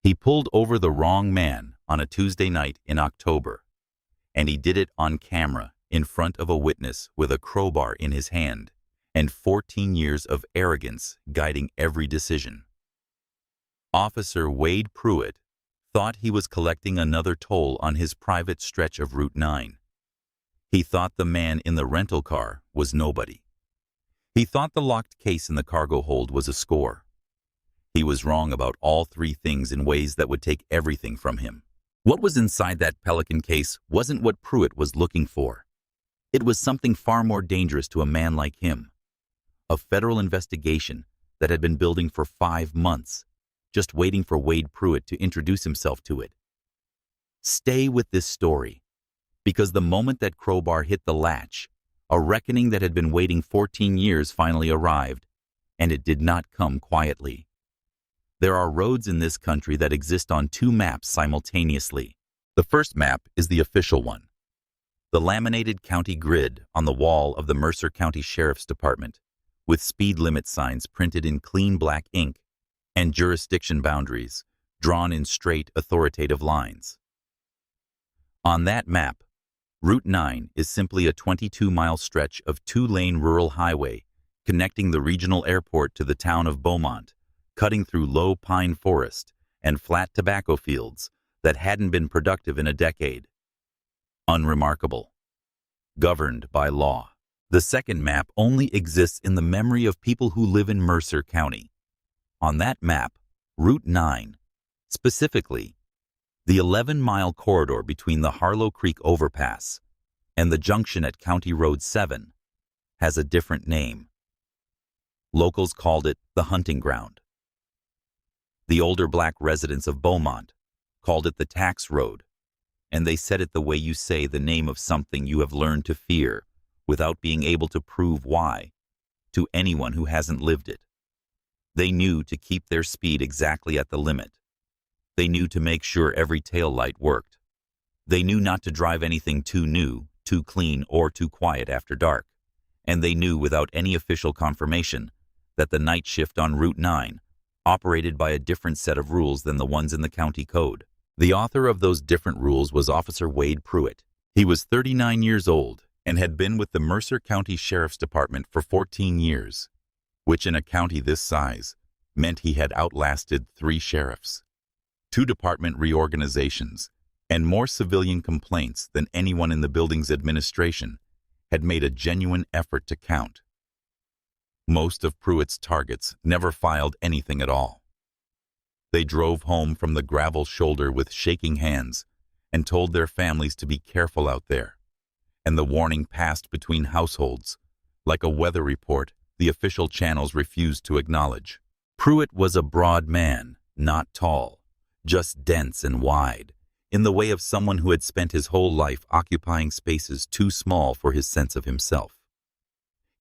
He pulled over the wrong man on a Tuesday night in October, and he did it on camera in front of a witness with a crowbar in his hand and 14 years of arrogance guiding every decision. Officer Wade Pruitt thought he was collecting another toll on his private stretch of Route 9. He thought the man in the rental car was nobody. He thought the locked case in the cargo hold was a score. He was wrong about all three things in ways that would take everything from him. What was inside that Pelican case wasn't what Pruitt was looking for. It was something far more dangerous to a man like him. A federal investigation that had been building for 5 months, just waiting for Wade Pruitt to introduce himself to it. Stay with this story, because the moment that crowbar hit the latch, a reckoning that had been waiting 14 years finally arrived, and it did not come quietly. There are roads in this country that exist on 2 maps simultaneously. The first map is the official one, the laminated county grid on the wall of the Mercer County Sheriff's Department, with speed limit signs printed in clean black ink and jurisdiction boundaries drawn in straight, authoritative lines. On that map, Route 9 is simply a 22-mile stretch of 2-lane rural highway connecting the regional airport to the town of Beaumont, cutting through low pine forest and flat tobacco fields that hadn't been productive in a decade. Unremarkable. Governed by law. The second map only exists in the memory of people who live in Mercer County. On that map, Route 9, specifically, the 11-mile corridor between the Harlow Creek overpass and the junction at County Road 7, has a different name. Locals called it the hunting ground. The older black residents of Beaumont called it the tax road, and they said it the way you say the name of something you have learned to fear without being able to prove why to anyone who hasn't lived it. They knew to keep their speed exactly at the limit. They knew to make sure every tail light worked. They knew not to drive anything too new, too clean, or too quiet after dark. And they knew without any official confirmation that the night shift on Route 9 operated by a different set of rules than the ones in the county code. The author of those different rules was Officer Wade Pruitt. He was 39 years old and had been with the Mercer County Sheriff's Department for 14 years, which in a county this size meant he had outlasted 3 sheriffs, 2 department reorganizations, and more civilian complaints than anyone in the building's administration had made a genuine effort to count. Most of Pruitt's targets never filed anything at all. They drove home from the gravel shoulder with shaking hands and told their families to be careful out there, and the warning passed between households like a weather report the official channels refused to acknowledge. Pruitt was a broad man, not tall, just dense and wide, in the way of someone who had spent his whole life occupying spaces too small for his sense of himself.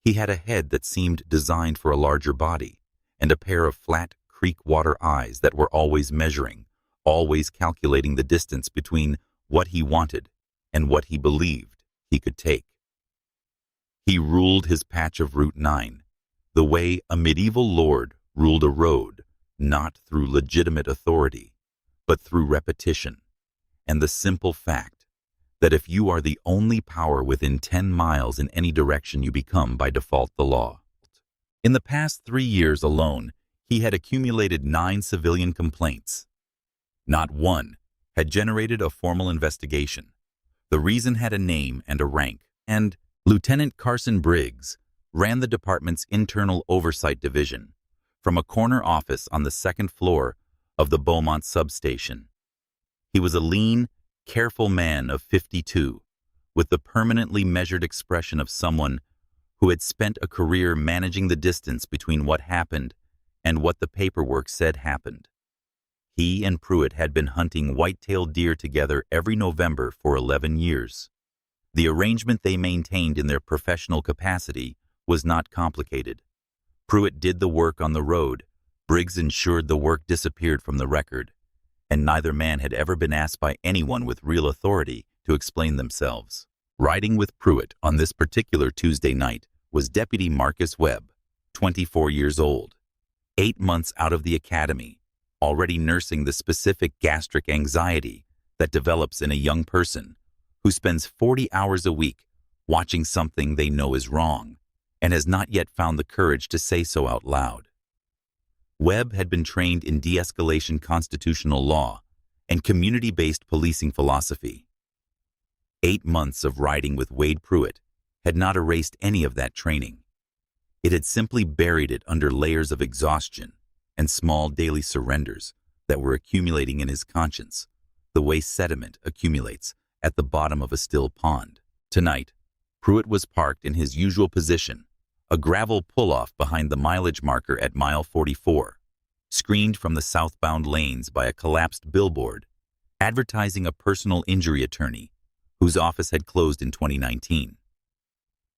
He had a head that seemed designed for a larger body, and a pair of flat creek water eyes that were always measuring, always calculating the distance between what he wanted and what he believed he could take. He ruled his patch of Route 9, the way a medieval lord ruled a road, not through legitimate authority, but through repetition, and the simple fact that if you are the only power within 10 miles in any direction, you become by default the law. In the past 3 years alone, he had accumulated 9 civilian complaints. Not one had generated a formal investigation. The reason had a name and a rank, and Lieutenant Carson Briggs ran the department's internal oversight division from a corner office on the 2nd floor of the Beaumont substation. He was a lean, careful man of 52, with the permanently measured expression of someone who had spent a career managing the distance between what happened and what the paperwork said happened. He and Pruitt had been hunting white-tailed deer together every November for 11 years. The arrangement they maintained in their professional capacity was not complicated. Pruitt did the work on the road, Briggs ensured the work disappeared from the record, and neither man had ever been asked by anyone with real authority to explain themselves. Riding with Pruitt on this particular Tuesday night was Deputy Marcus Webb, 24 years old, 8 months out of the academy, already nursing the specific gastric anxiety that develops in a young person who spends 40 hours a week watching something they know is wrong and has not yet found the courage to say so out loud. Webb had been trained in de-escalation constitutional law and community-based policing philosophy. 8 months of riding with Wade Pruitt had not erased any of that training. It had simply buried it under layers of exhaustion and small daily surrenders that were accumulating in his conscience, the way sediment accumulates at the bottom of a still pond. Tonight, Pruitt was parked in his usual position, a gravel pull-off behind the mileage marker at mile 44, screened from the southbound lanes by a collapsed billboard advertising a personal injury attorney whose office had closed in 2019.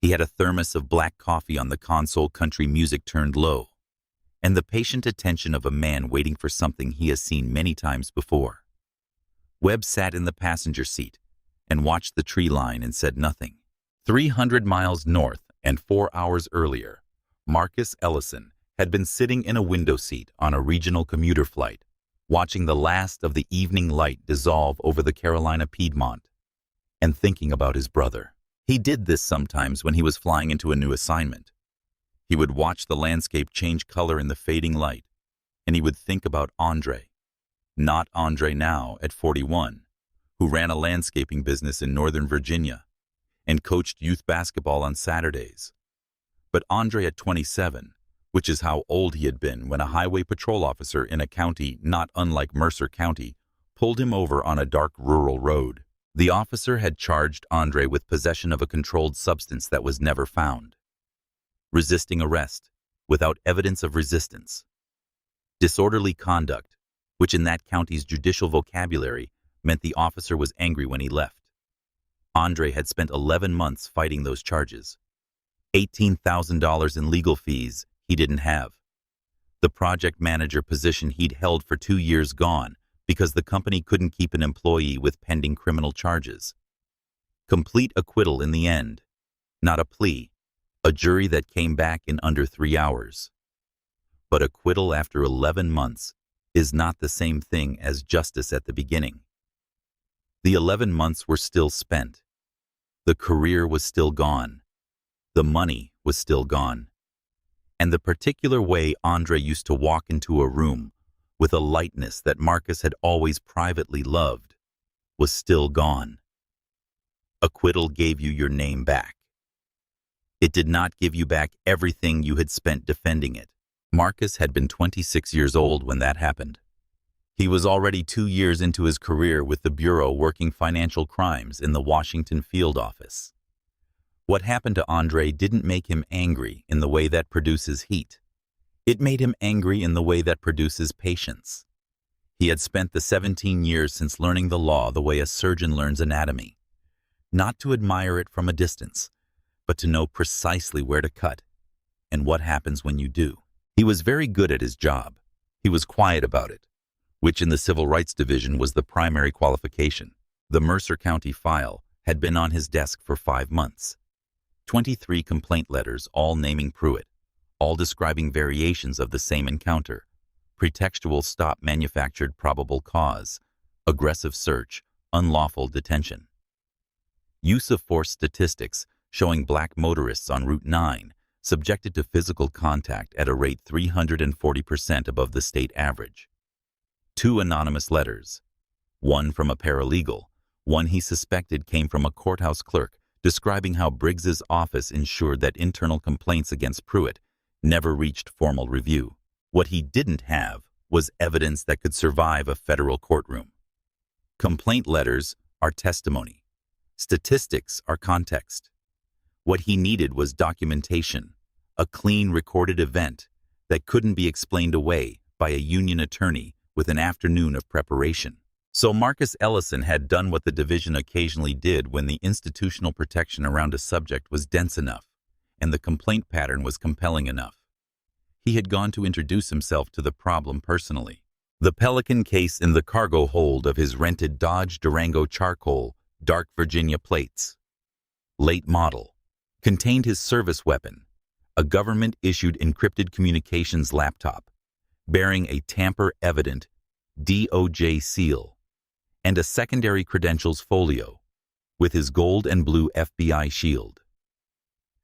He had a thermos of black coffee on the console, country music turned low, and the patient attention of a man waiting for something he has seen many times before. Webb sat in the passenger seat and watched the tree line and said nothing. 300 miles north and 4 hours earlier, Marcus Ellison had been sitting in a window seat on a regional commuter flight, watching the last of the evening light dissolve over the Carolina Piedmont, and thinking about his brother. He did this sometimes when he was flying into a new assignment. He would watch the landscape change color in the fading light, and he would think about Andre. Not Andre now at 41, who ran a landscaping business in Northern Virginia and coached youth basketball on Saturdays, but Andre at 27, which is how old he had been when a highway patrol officer in a county not unlike Mercer County pulled him over on a dark rural road. The officer had charged Andre with possession of a controlled substance that was never found, resisting arrest without evidence of resistance, disorderly conduct, which in that county's judicial vocabulary meant the officer was angry when he left. Andre had spent 11 months fighting those charges. $18,000 in legal fees he didn't have. The project manager position he'd held for 2 years gone because the company couldn't keep an employee with pending criminal charges. Complete acquittal in the end, not a plea, a jury that came back in under 3 hours. But acquittal after 11 months is not the same thing as justice at the beginning. The 11 months were still spent. The career was still gone. The money was still gone. And the particular way Andre used to walk into a room with a lightness that Marcus had always privately loved was still gone. Acquittal gave you your name back. It did not give you back everything you had spent defending it. Marcus had been 26 years old when that happened. He was already 2 years into his career with the Bureau working financial crimes in the Washington field office. What happened to Andre didn't make him angry in the way that produces heat. It made him angry in the way that produces patience. He had spent the 17 years since learning the law the way a surgeon learns anatomy, not to admire it from a distance, but to know precisely where to cut and what happens when you do. He was very good at his job. He was quiet about it, which in the Civil Rights Division was the primary qualification. The Mercer County file had been on his desk for 5 months. 23 complaint letters, all naming Pruitt, all describing variations of the same encounter: pretextual stop, manufactured probable cause, aggressive search, unlawful detention. Use of force statistics showing black motorists on Route 9 subjected to physical contact at a rate 340% above the state average. 2 anonymous letters, one from a paralegal, one he suspected came from a courthouse clerk, describing how Briggs's office ensured that internal complaints against Pruitt never reached formal review. What he didn't have was evidence that could survive a federal courtroom. Complaint letters are testimony. Statistics are context. What he needed was documentation, a clean recorded event that couldn't be explained away by a union attorney with an afternoon of preparation. So Marcus Ellison had done what the division occasionally did when the institutional protection around a subject was dense enough and the complaint pattern was compelling enough. He had gone to introduce himself to the problem personally. The Pelican case in the cargo hold of his rented Dodge Durango charcoal, dark Virginia plates, late model, contained his service weapon, a government-issued encrypted communications laptop, bearing a tamper-evident DOJ seal, and a secondary credentials folio with his gold and blue FBI shield.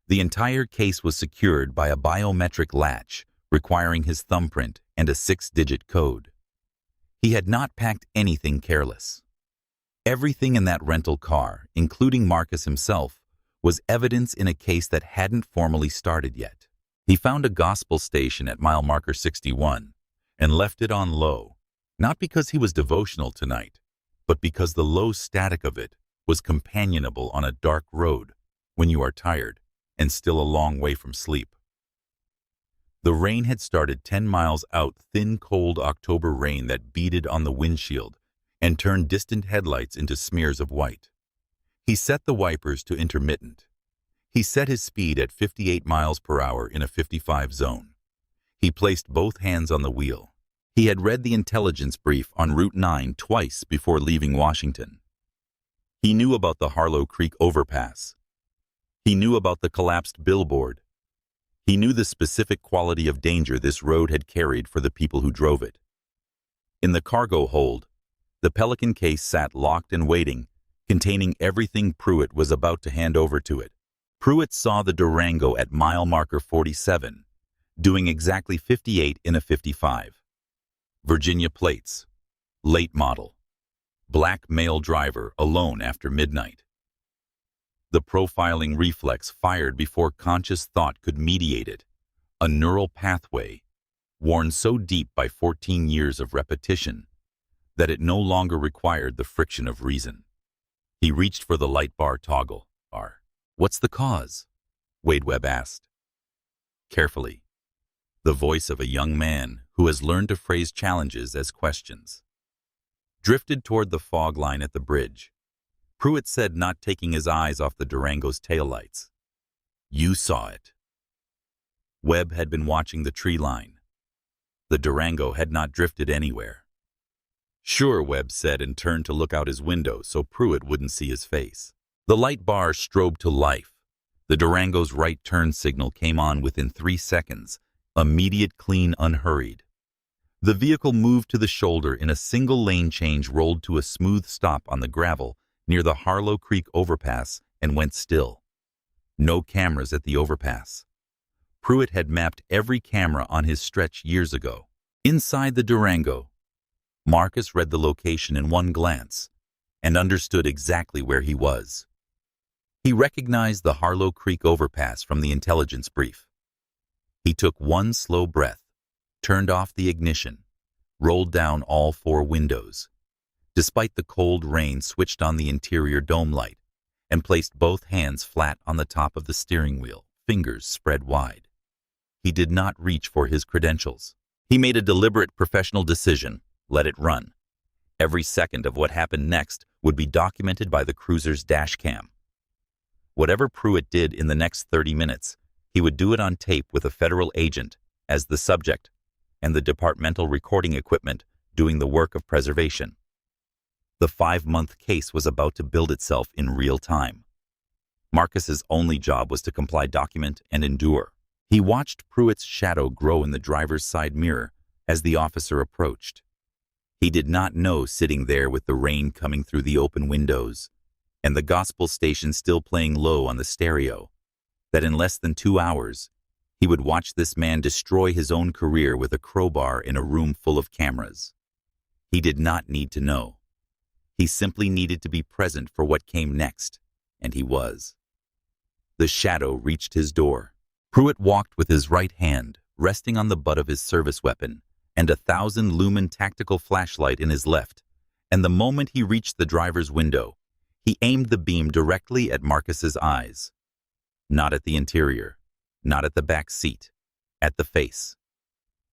The entire case was secured by a biometric latch requiring his thumbprint and a 6-digit code. He had not packed anything careless. Everything in that rental car, including Marcus himself, was evidence in a case that hadn't formally started yet. He found a gospel station at mile marker 61 and left it on low, not because he was devotional tonight, but because the low static of it was companionable on a dark road when you are tired and still a long way from sleep. The rain had started 10 miles out, thin, cold October rain that beaded on the windshield and turned distant headlights into smears of white. He set the wipers to intermittent. He set his speed at 58 miles per hour in a 55 zone. He placed both hands on the wheel. He had read the intelligence brief on Route 9 twice before leaving Washington. He knew about the Harlow Creek overpass. He knew about the collapsed billboard. He knew the specific quality of danger this road had carried for the people who drove it. In the cargo hold, the Pelican case sat locked and waiting, containing everything Pruitt was about to hand over to it. Pruitt saw the Durango at mile marker 47, doing exactly 58 in a 55. Virginia plates, late model, black male driver alone after midnight. The profiling reflex fired before conscious thought could mediate it, a neural pathway worn so deep by 14 years of repetition that it no longer required the friction of reason. He reached for the light bar toggle. "What's the cause?" Wade Webb asked. Carefully, the voice of a young man who has learned to phrase challenges as questions. Drifted toward the fog line at the bridge. Pruitt said, not taking his eyes off the Durango's taillights. "You saw it." Webb had been watching the tree line. The Durango had not drifted anywhere. "Sure," Webb said and turned to look out his window so Pruitt wouldn't see his face. The light bar strobed to life. The Durango's right turn signal came on within 3 seconds, immediate, clean, unhurried. The vehicle moved to the shoulder in a single lane change, rolled to a smooth stop on the gravel near the Harlow Creek overpass and went still. No cameras at the overpass. Pruitt had mapped every camera on his stretch years ago. Inside the Durango, Marcus read the location in one glance and understood exactly where he was. He recognized the Harlow Creek overpass from the intelligence brief. He took one slow breath, turned off the ignition, rolled down all 4 windows. Despite the cold rain, switched on the interior dome light and placed both hands flat on the top of the steering wheel, fingers spread wide. He did not reach for his credentials. He made a deliberate professional decision. Let it run. Every second of what happened next would be documented by the cruiser's dash cam. Whatever Pruitt did in the next 30 minutes, he would do it on tape with a federal agent as the subject and the departmental recording equipment doing the work of preservation. The 5-month case was about to build itself in real time. Marcus's only job was to comply, document, and endure. He watched Pruitt's shadow grow in the driver's side mirror as the officer approached. He did not know, sitting there with the rain coming through the open windows and the gospel station still playing low on the stereo, that in less than 2 hours, he would watch this man destroy his own career with a crowbar in a room full of cameras. He did not need to know. He simply needed to be present for what came next, and he was. The shadow reached his door. Pruitt walked with his right hand resting on the butt of his service weapon and a 1,000-lumen tactical flashlight in his left, and the moment he reached the driver's window, he aimed the beam directly at Marcus's eyes. Not at the interior, not at the back seat, at the face.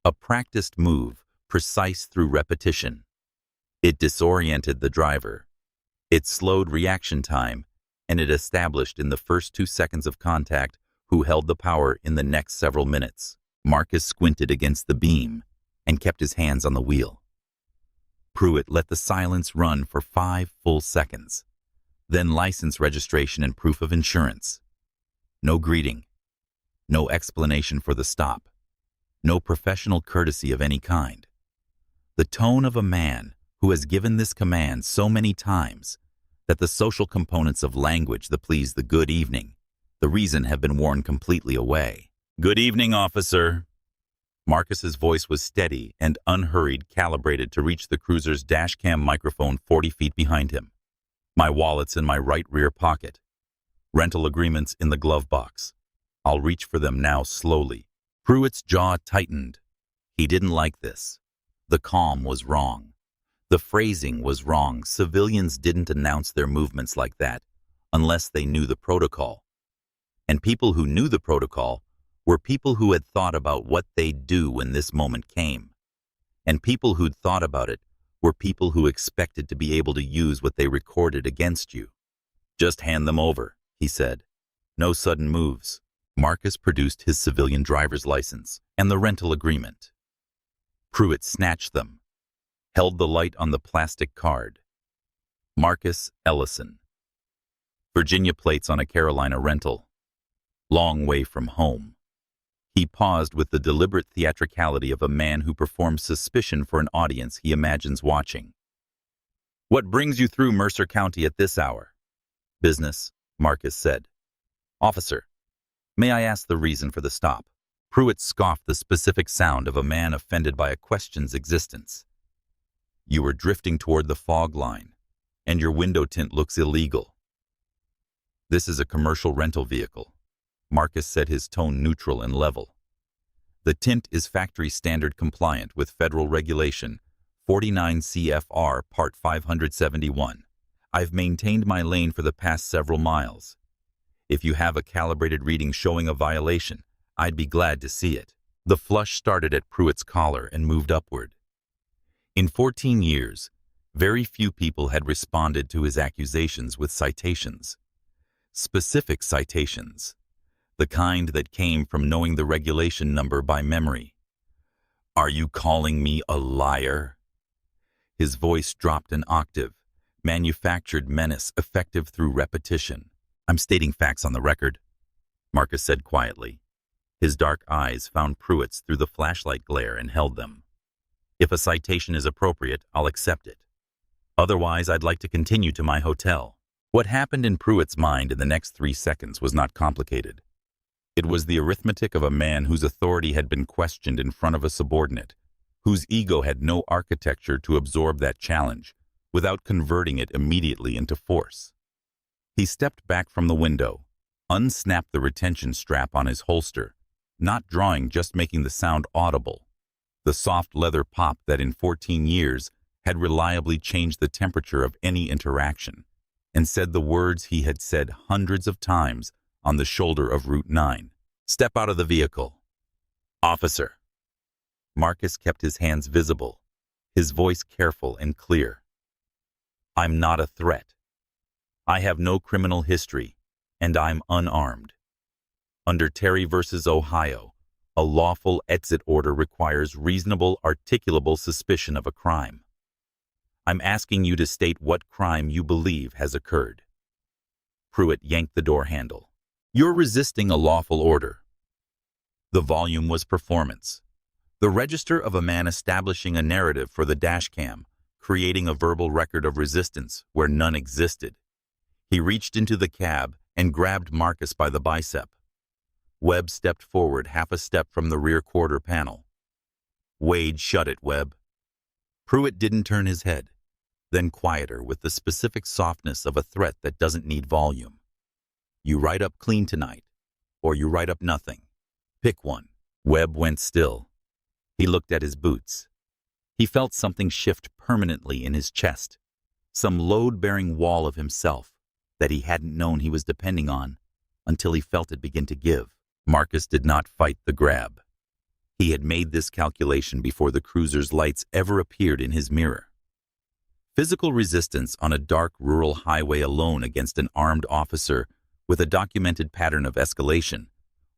A practiced move, precise through repetition. It disoriented the driver. It slowed reaction time, and it established in the first 2 seconds of contact who held the power in the next several minutes. Marcus squinted against the beam and kept his hands on the wheel. Pruitt let the silence run for 5 full seconds. Then license registration and proof of insurance. No greeting. No explanation for the stop. No professional courtesy of any kind. The tone of a man who has given this command so many times that the social components of language, the please, the good evening, the reason have been worn completely away. Good evening, officer. Marcus's voice was steady and unhurried, calibrated to reach the cruiser's dashcam microphone 40 feet behind him. My wallet's in my right rear pocket. Rental agreements in the glove box. I'll reach for them now slowly. Pruitt's jaw tightened. He didn't like this. The calm was wrong. The phrasing was wrong. Civilians didn't announce their movements like that unless they knew the protocol. And people who knew the protocol were people who had thought about what they'd do when this moment came. And people who'd thought about it were people who expected to be able to use what they recorded against you. Just hand them over, he said. No sudden moves. Marcus produced his civilian driver's license and the rental agreement. Pruitt snatched them, held the light on the plastic card. Marcus Ellison. Virginia plates on a Carolina rental. Long way from home. He paused with the deliberate theatricality of a man who performs suspicion for an audience he imagines watching. What brings you through Mercer County at this hour? Business, Marcus said. Officer, may I ask the reason for the stop? Pruitt scoffed the specific sound of a man offended by a question's existence. You were drifting toward the fog line, and your window tint looks illegal. This is a commercial rental vehicle. Marcus said, his tone neutral and level. The tint is factory standard compliant with federal regulation 49 CFR Part 571. I've maintained my lane for the past several miles. If you have a calibrated reading showing a violation, I'd be glad to see it. The flush started at Pruitt's collar and moved upward. In 14 years, very few people had responded to his accusations with citations. Specific citations. The kind that came from knowing the regulation number by memory. Are you calling me a liar? His voice dropped an octave, manufactured menace effective through repetition. I'm stating facts on the record, Marcus said quietly. His dark eyes found Pruitt's through the flashlight glare and held them. If a citation is appropriate, I'll accept it. Otherwise, I'd like to continue to my hotel. What happened in Pruitt's mind in the next 3 seconds was not complicated. It was the arithmetic of a man whose authority had been questioned in front of a subordinate, whose ego had no architecture to absorb that challenge without converting it immediately into force. He stepped back from the window, unsnapped the retention strap on his holster, not drawing, just making the sound audible, the soft leather pop that in 14 years had reliably changed the temperature of any interaction, and said the words he had said hundreds of times on the shoulder of Route 9. Step out of the vehicle. Officer. Marcus kept his hands visible, his voice careful and clear. I'm not a threat. I have no criminal history, and I'm unarmed. Under Terry versus Ohio, a lawful exit order requires reasonable, articulable suspicion of a crime. I'm asking you to state what crime you believe has occurred. Pruitt yanked the door handle. You're resisting a lawful order. The volume was performance. The register of a man establishing a narrative for the dashcam, creating a verbal record of resistance where none existed. He reached into the cab and grabbed Marcus by the bicep. Webb stepped forward half a step from the rear quarter panel. Wade, shut it, Webb. Pruitt didn't turn his head, then quieter with the specific softness of a threat that doesn't need volume. You write up clean tonight, or you write up nothing. Pick one. Webb went still. He looked at his boots. He felt something shift permanently in his chest, some load-bearing wall of himself that he hadn't known he was depending on until he felt it begin to give. Marcus did not fight the grab. He had made this calculation before the cruiser's lights ever appeared in his mirror. Physical resistance on a dark rural highway alone against an armed officer with a documented pattern of escalation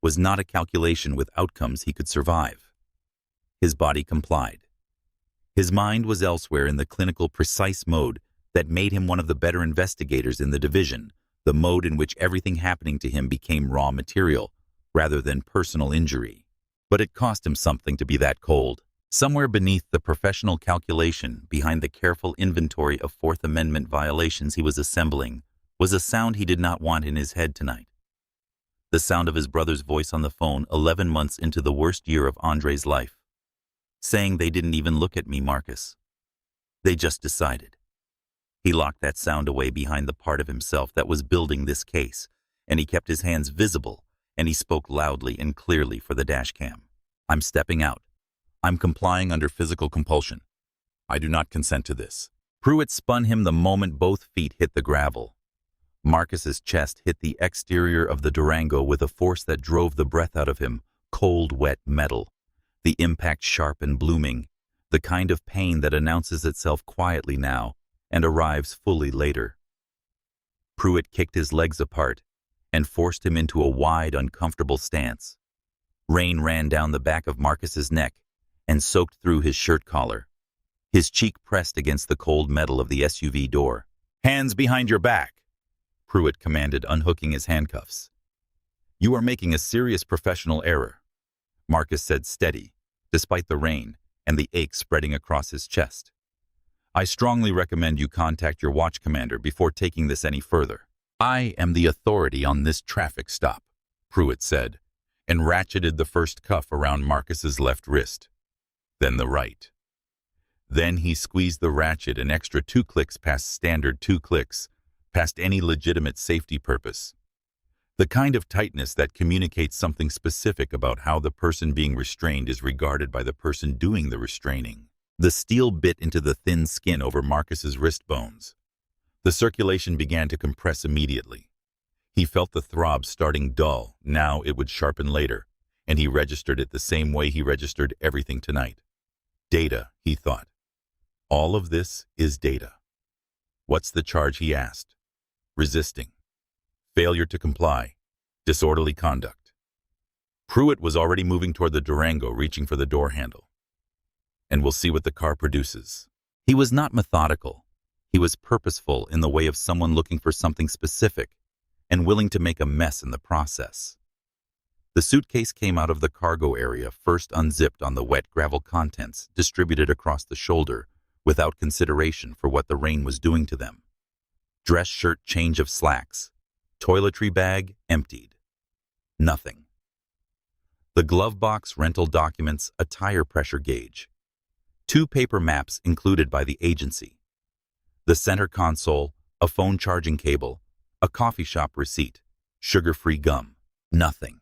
was not a calculation with outcomes he could survive. His body complied. His mind was elsewhere in the clinical precise mode that made him one of the better investigators in the division, the mode in which everything happening to him became raw material rather than personal injury. But it cost him something to be that cold. Somewhere beneath the professional calculation, behind the careful inventory of Fourth Amendment violations he was assembling, was a sound he did not want in his head tonight. The sound of his brother's voice on the phone 11 months into the worst year of Andre's life, saying, "They didn't even look at me, Marcus. They just decided." He locked that sound away behind the part of himself that was building this case, and he kept his hands visible, and he spoke loudly and clearly for the dashcam. "I'm stepping out. I'm complying under physical compulsion. I do not consent to this." Pruitt spun him the moment both feet hit the gravel. Marcus's chest hit the exterior of the Durango with a force that drove the breath out of him, cold, wet metal. The impact sharp and blooming, the kind of pain that announces itself quietly now and arrives fully later. Pruitt kicked his legs apart and forced him into a wide, uncomfortable stance. Rain ran down the back of Marcus's neck and soaked through his shirt collar. His cheek pressed against the cold metal of the SUV door. "Hands behind your back," Pruitt commanded, unhooking his handcuffs. "You are making a serious professional error," Marcus said, steady, despite the rain and the ache spreading across his chest. "I strongly recommend you contact your watch commander before taking this any further." "I am the authority on this traffic stop," Pruitt said, and ratcheted the first cuff around Marcus's left wrist, then the right. Then he squeezed the ratchet an extra 2 clicks past standard 2 clicks, past any legitimate safety purpose. The kind of tightness that communicates something specific about how the person being restrained is regarded by the person doing the restraining. The steel bit into the thin skin over Marcus's wrist bones. The circulation began to compress immediately. He felt the throb starting dull. Now it would sharpen later, and he registered it the same way he registered everything tonight. Data, he thought. All of this is data. What's the charge, he asked. Resisting. Failure to comply. Disorderly conduct. Pruitt was already moving toward the Durango, reaching for the door handle. And we'll see what the car produces. He was not methodical. He was purposeful in the way of someone looking for something specific and willing to make a mess in the process. The suitcase came out of the cargo area, first unzipped on the wet gravel contents, distributed across the shoulder, without consideration for what the rain was doing to them. Dress shirt, change of slacks. Toiletry bag, emptied. Nothing. The glove box, rental documents, a tire pressure gauge. 2 paper maps included by the agency. The center console, a phone charging cable, a coffee shop receipt, sugar-free gum. Nothing.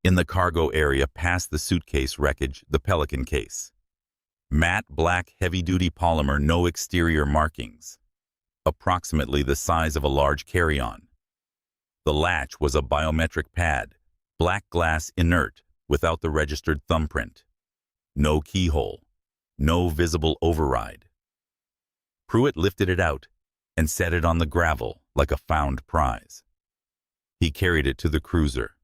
In the cargo area past the suitcase wreckage, the Pelican case. Matte black heavy-duty polymer, no exterior markings. Approximately the size of a large carry-on. The latch was a biometric pad, black glass inert, without the registered thumbprint. No keyhole. No visible override. Pruitt lifted it out and set it on the gravel like a found prize. He carried it to the cruiser.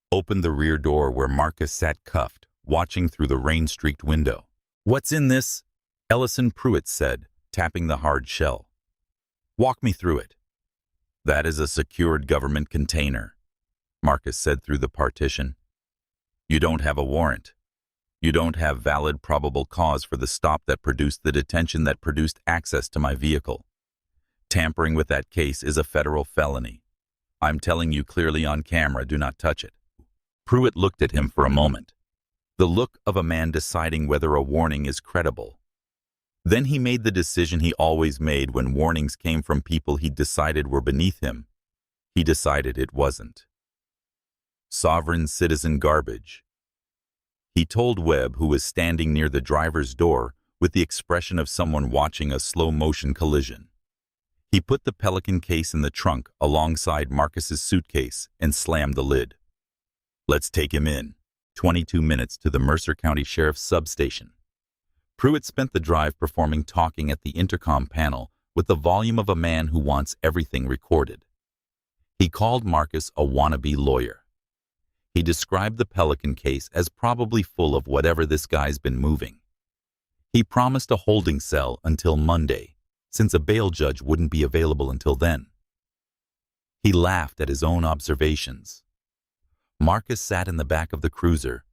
Opened the rear door where Marcus sat cuffed, watching through the rain-streaked window. "What's in this?" Ellison, Pruitt said, tapping the hard shell. "Walk me through it." "That is a secured government container," Marcus said through the partition. "You don't have a warrant. You don't have valid probable cause for the stop that produced the detention that produced access to my vehicle. Tampering with that case is a federal felony. I'm telling you clearly on camera, do not touch it." Pruitt looked at him for a moment, the look of a man deciding whether a warning is credible. Then he made the decision he always made when warnings came from people he decided were beneath him. He decided it wasn't. Sovereign citizen garbage. He told Webb, who was standing near the driver's door with the expression of someone watching a slow-motion collision. He put the Pelican case in the trunk alongside Marcus's suitcase and slammed the lid. "Let's take him in." 22 minutes to the Mercer County Sheriff's substation. Pruitt spent the drive performing talking at the intercom panel with the volume of a man who wants everything recorded. He called Marcus a wannabe lawyer. He described the Pelican case as probably full of whatever this guy's been moving. He promised a holding cell until Monday, since a bail judge wouldn't be available until then. He laughed at his own observations. Marcus sat in the back of the cruiser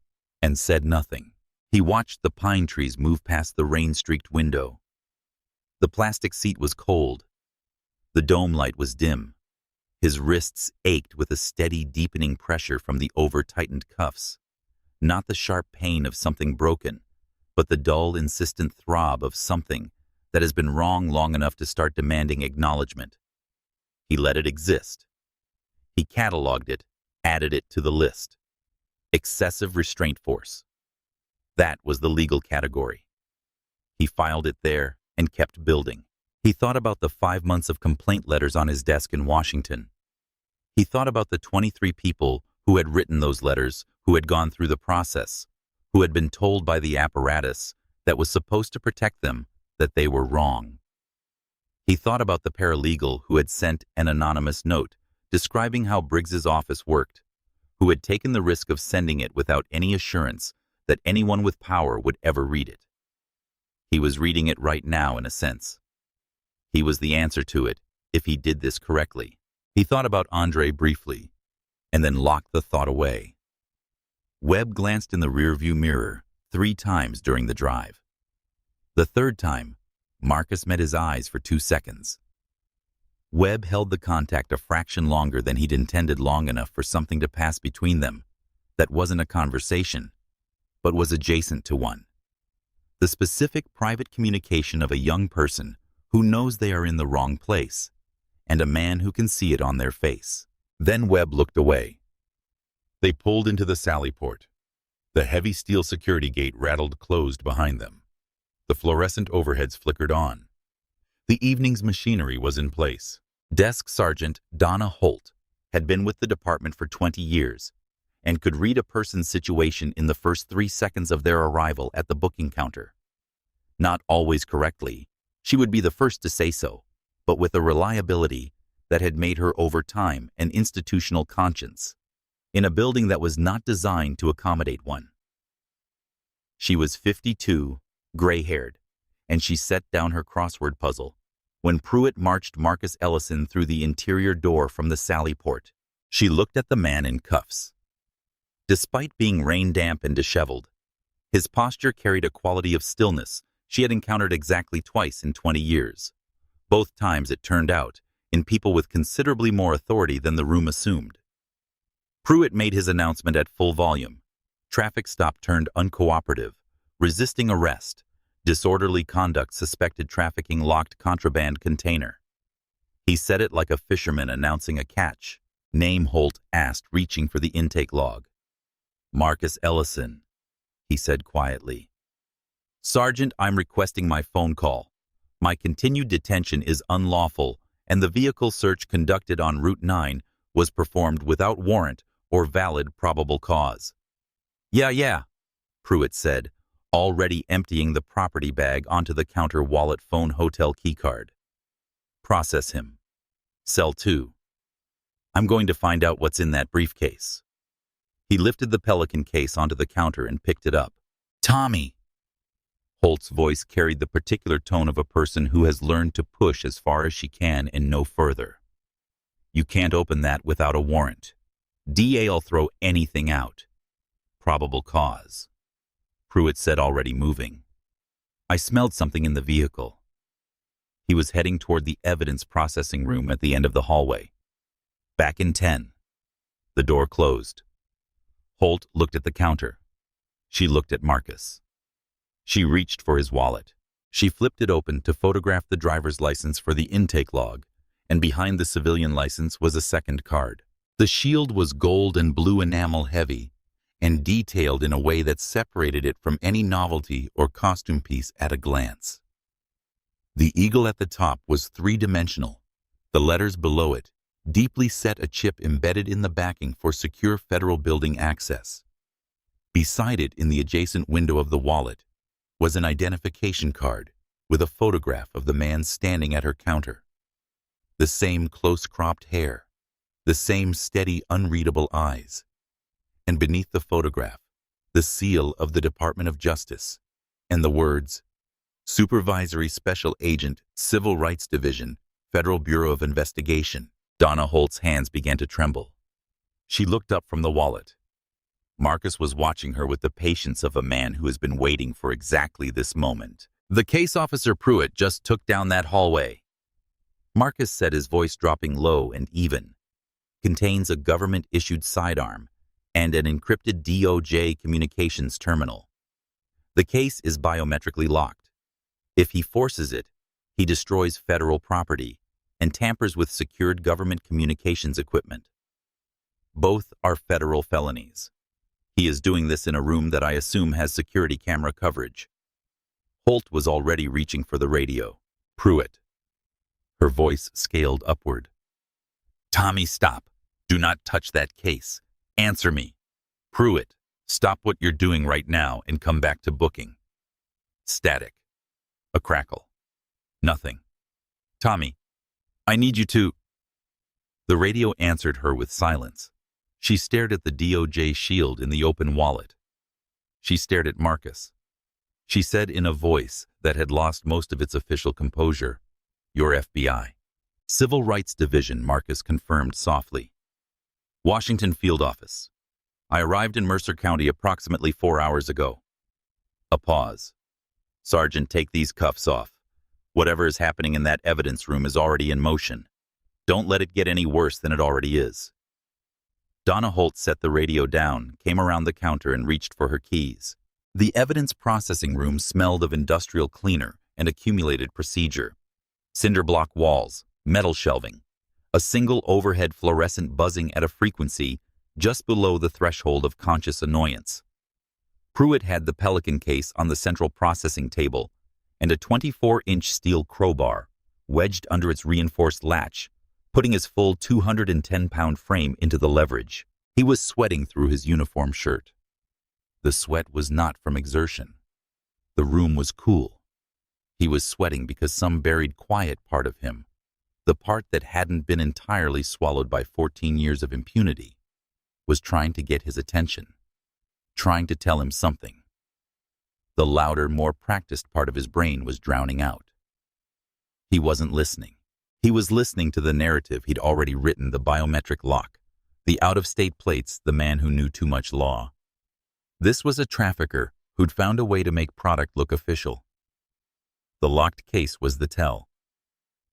and said nothing. He watched the pine trees move past the rain-streaked window. The plastic seat was cold. The dome light was dim. His wrists ached with a steady, deepening pressure from the over-tightened cuffs. Not the sharp pain of something broken, but the dull, insistent throb of something that has been wrong long enough to start demanding acknowledgement. He let it exist. He cataloged it, added it to the list. Excessive restraint force. That was the legal category. He filed it there and kept building. He thought about the 5 months of complaint letters on his desk in Washington. He thought about the 23 people who had written those letters, who had gone through the process, who had been told by the apparatus that was supposed to protect them that they were wrong. He thought about the paralegal who had sent an anonymous note describing how Briggs's office worked, who had taken the risk of sending it without any assurance that anyone with power would ever read it. He was reading it right now, in a sense. He was the answer to it, if he did this correctly. He thought about Andre briefly, and then locked the thought away. Webb glanced in the rearview mirror 3 times during the drive. The 3rd time, Marcus met his eyes for 2 seconds. Webb held the contact a fraction longer than he'd intended, long enough for something to pass between them that wasn't a conversation, but was adjacent to one. The specific private communication of a young person who knows they are in the wrong place, and a man who can see it on their face. Then Webb looked away. They pulled into the Sallyport. The heavy steel security gate rattled closed behind them. The fluorescent overheads flickered on. The evening's machinery was in place. Desk Sergeant Donna Holt had been with the department for 20 years and could read a person's situation in the first 3 seconds of their arrival at the booking counter. Not always correctly, she would be the first to say so, but with a reliability that had made her over time an institutional conscience, in a building that was not designed to accommodate one. She was 52, gray-haired, and she set down her crossword puzzle when Pruitt marched Marcus Ellison through the interior door from the Sallyport. She looked at the man in cuffs. Despite being rain-damp and disheveled, his posture carried a quality of stillness she had encountered exactly twice in 20 years. Both times, it turned out, in people with considerably more authority than the room assumed. Pruitt made his announcement at full volume. Traffic stop turned uncooperative, resisting arrest, disorderly conduct, suspected trafficking, locked contraband container. He said it like a fisherman announcing a catch. Name, Holt asked, reaching for the intake log. Marcus Ellison, he said quietly. Sergeant, I'm requesting my phone call. My continued detention is unlawful, and the vehicle search conducted on Route 9 was performed without warrant or valid probable cause. Yeah, Pruitt said, already emptying the property bag onto the counter, wallet, phone, hotel keycard. Process him. Cell 2. I'm going to find out what's in that briefcase. He lifted the Pelican case onto the counter and picked it up. Tommy! Holt's voice carried the particular tone of a person who has learned to push as far as she can and no further. You can't open that without a warrant. DA'll throw anything out. Probable cause, Pruitt said, already moving. I smelled something in the vehicle. He was heading toward the evidence processing room at the end of the hallway. Back in 10. The door closed. Holt looked at the counter. She looked at Marcus. She reached for his wallet. She flipped it open to photograph the driver's license for the intake log, and behind the civilian license was a second card. The shield was gold and blue enamel heavy, and detailed in a way that separated it from any novelty or costume piece at a glance. The eagle at the top was 3-dimensional. The letters below it deeply set a chip embedded in the backing for secure federal building access. Beside it, in the adjacent window of the wallet, was an identification card with a photograph of the man standing at her counter. The same close-cropped hair, the same steady, unreadable eyes. And beneath the photograph, the seal of the Department of Justice, and the words, Supervisory Special Agent, Civil Rights Division, Federal Bureau of Investigation. Donna Holt's hands began to tremble. She looked up from the wallet. Marcus was watching her with the patience of a man who has been waiting for exactly this moment. "The case officer Pruitt just took down that hallway," Marcus said, his voice dropping low and even. "Contains a government-issued sidearm and an encrypted DOJ communications terminal. The case is biometrically locked. If he forces it, he destroys federal property and tampers with secured government communications equipment. Both are federal felonies. He is doing this in a room that I assume has security camera coverage." Holt was already reaching for the radio. "Pruitt." Her voice scaled upward. "Tommy, stop. Do not touch that case. Answer me. Pruitt, stop what you're doing right now and come back to booking." Static. A crackle. Nothing. "Tommy, I need you to—" The radio answered her with silence. She stared at the DOJ shield in the open wallet. She stared at Marcus. She said in a voice that had lost most of its official composure, "Your FBI." "Civil Rights Division," Marcus confirmed softly. "Washington Field Office. I arrived in Mercer County approximately 4 hours ago." A pause. "Sergeant, take these cuffs off. Whatever is happening in that evidence room is already in motion. Don't let it get any worse than it already is." Donna Holt set the radio down, came around the counter, and reached for her keys. The evidence processing room smelled of industrial cleaner and accumulated procedure. Cinder block walls, metal shelving, a single overhead fluorescent buzzing at a frequency just below the threshold of conscious annoyance. Pruitt had the Pelican case on the central processing table and a 24-inch steel crowbar wedged under its reinforced latch, putting his full 210-pound frame into the leverage. He was sweating through his uniform shirt. The sweat was not from exertion. The room was cool. He was sweating because some buried quiet part of him, the part that hadn't been entirely swallowed by 14 years of impunity, was trying to get his attention, trying to tell him something. The louder, more practiced part of his brain was drowning out. He wasn't listening. He was listening to the narrative he'd already written: the biometric lock, the out-of-state plates, the man who knew too much law. This was a trafficker who'd found a way to make product look official. The locked case was the tell.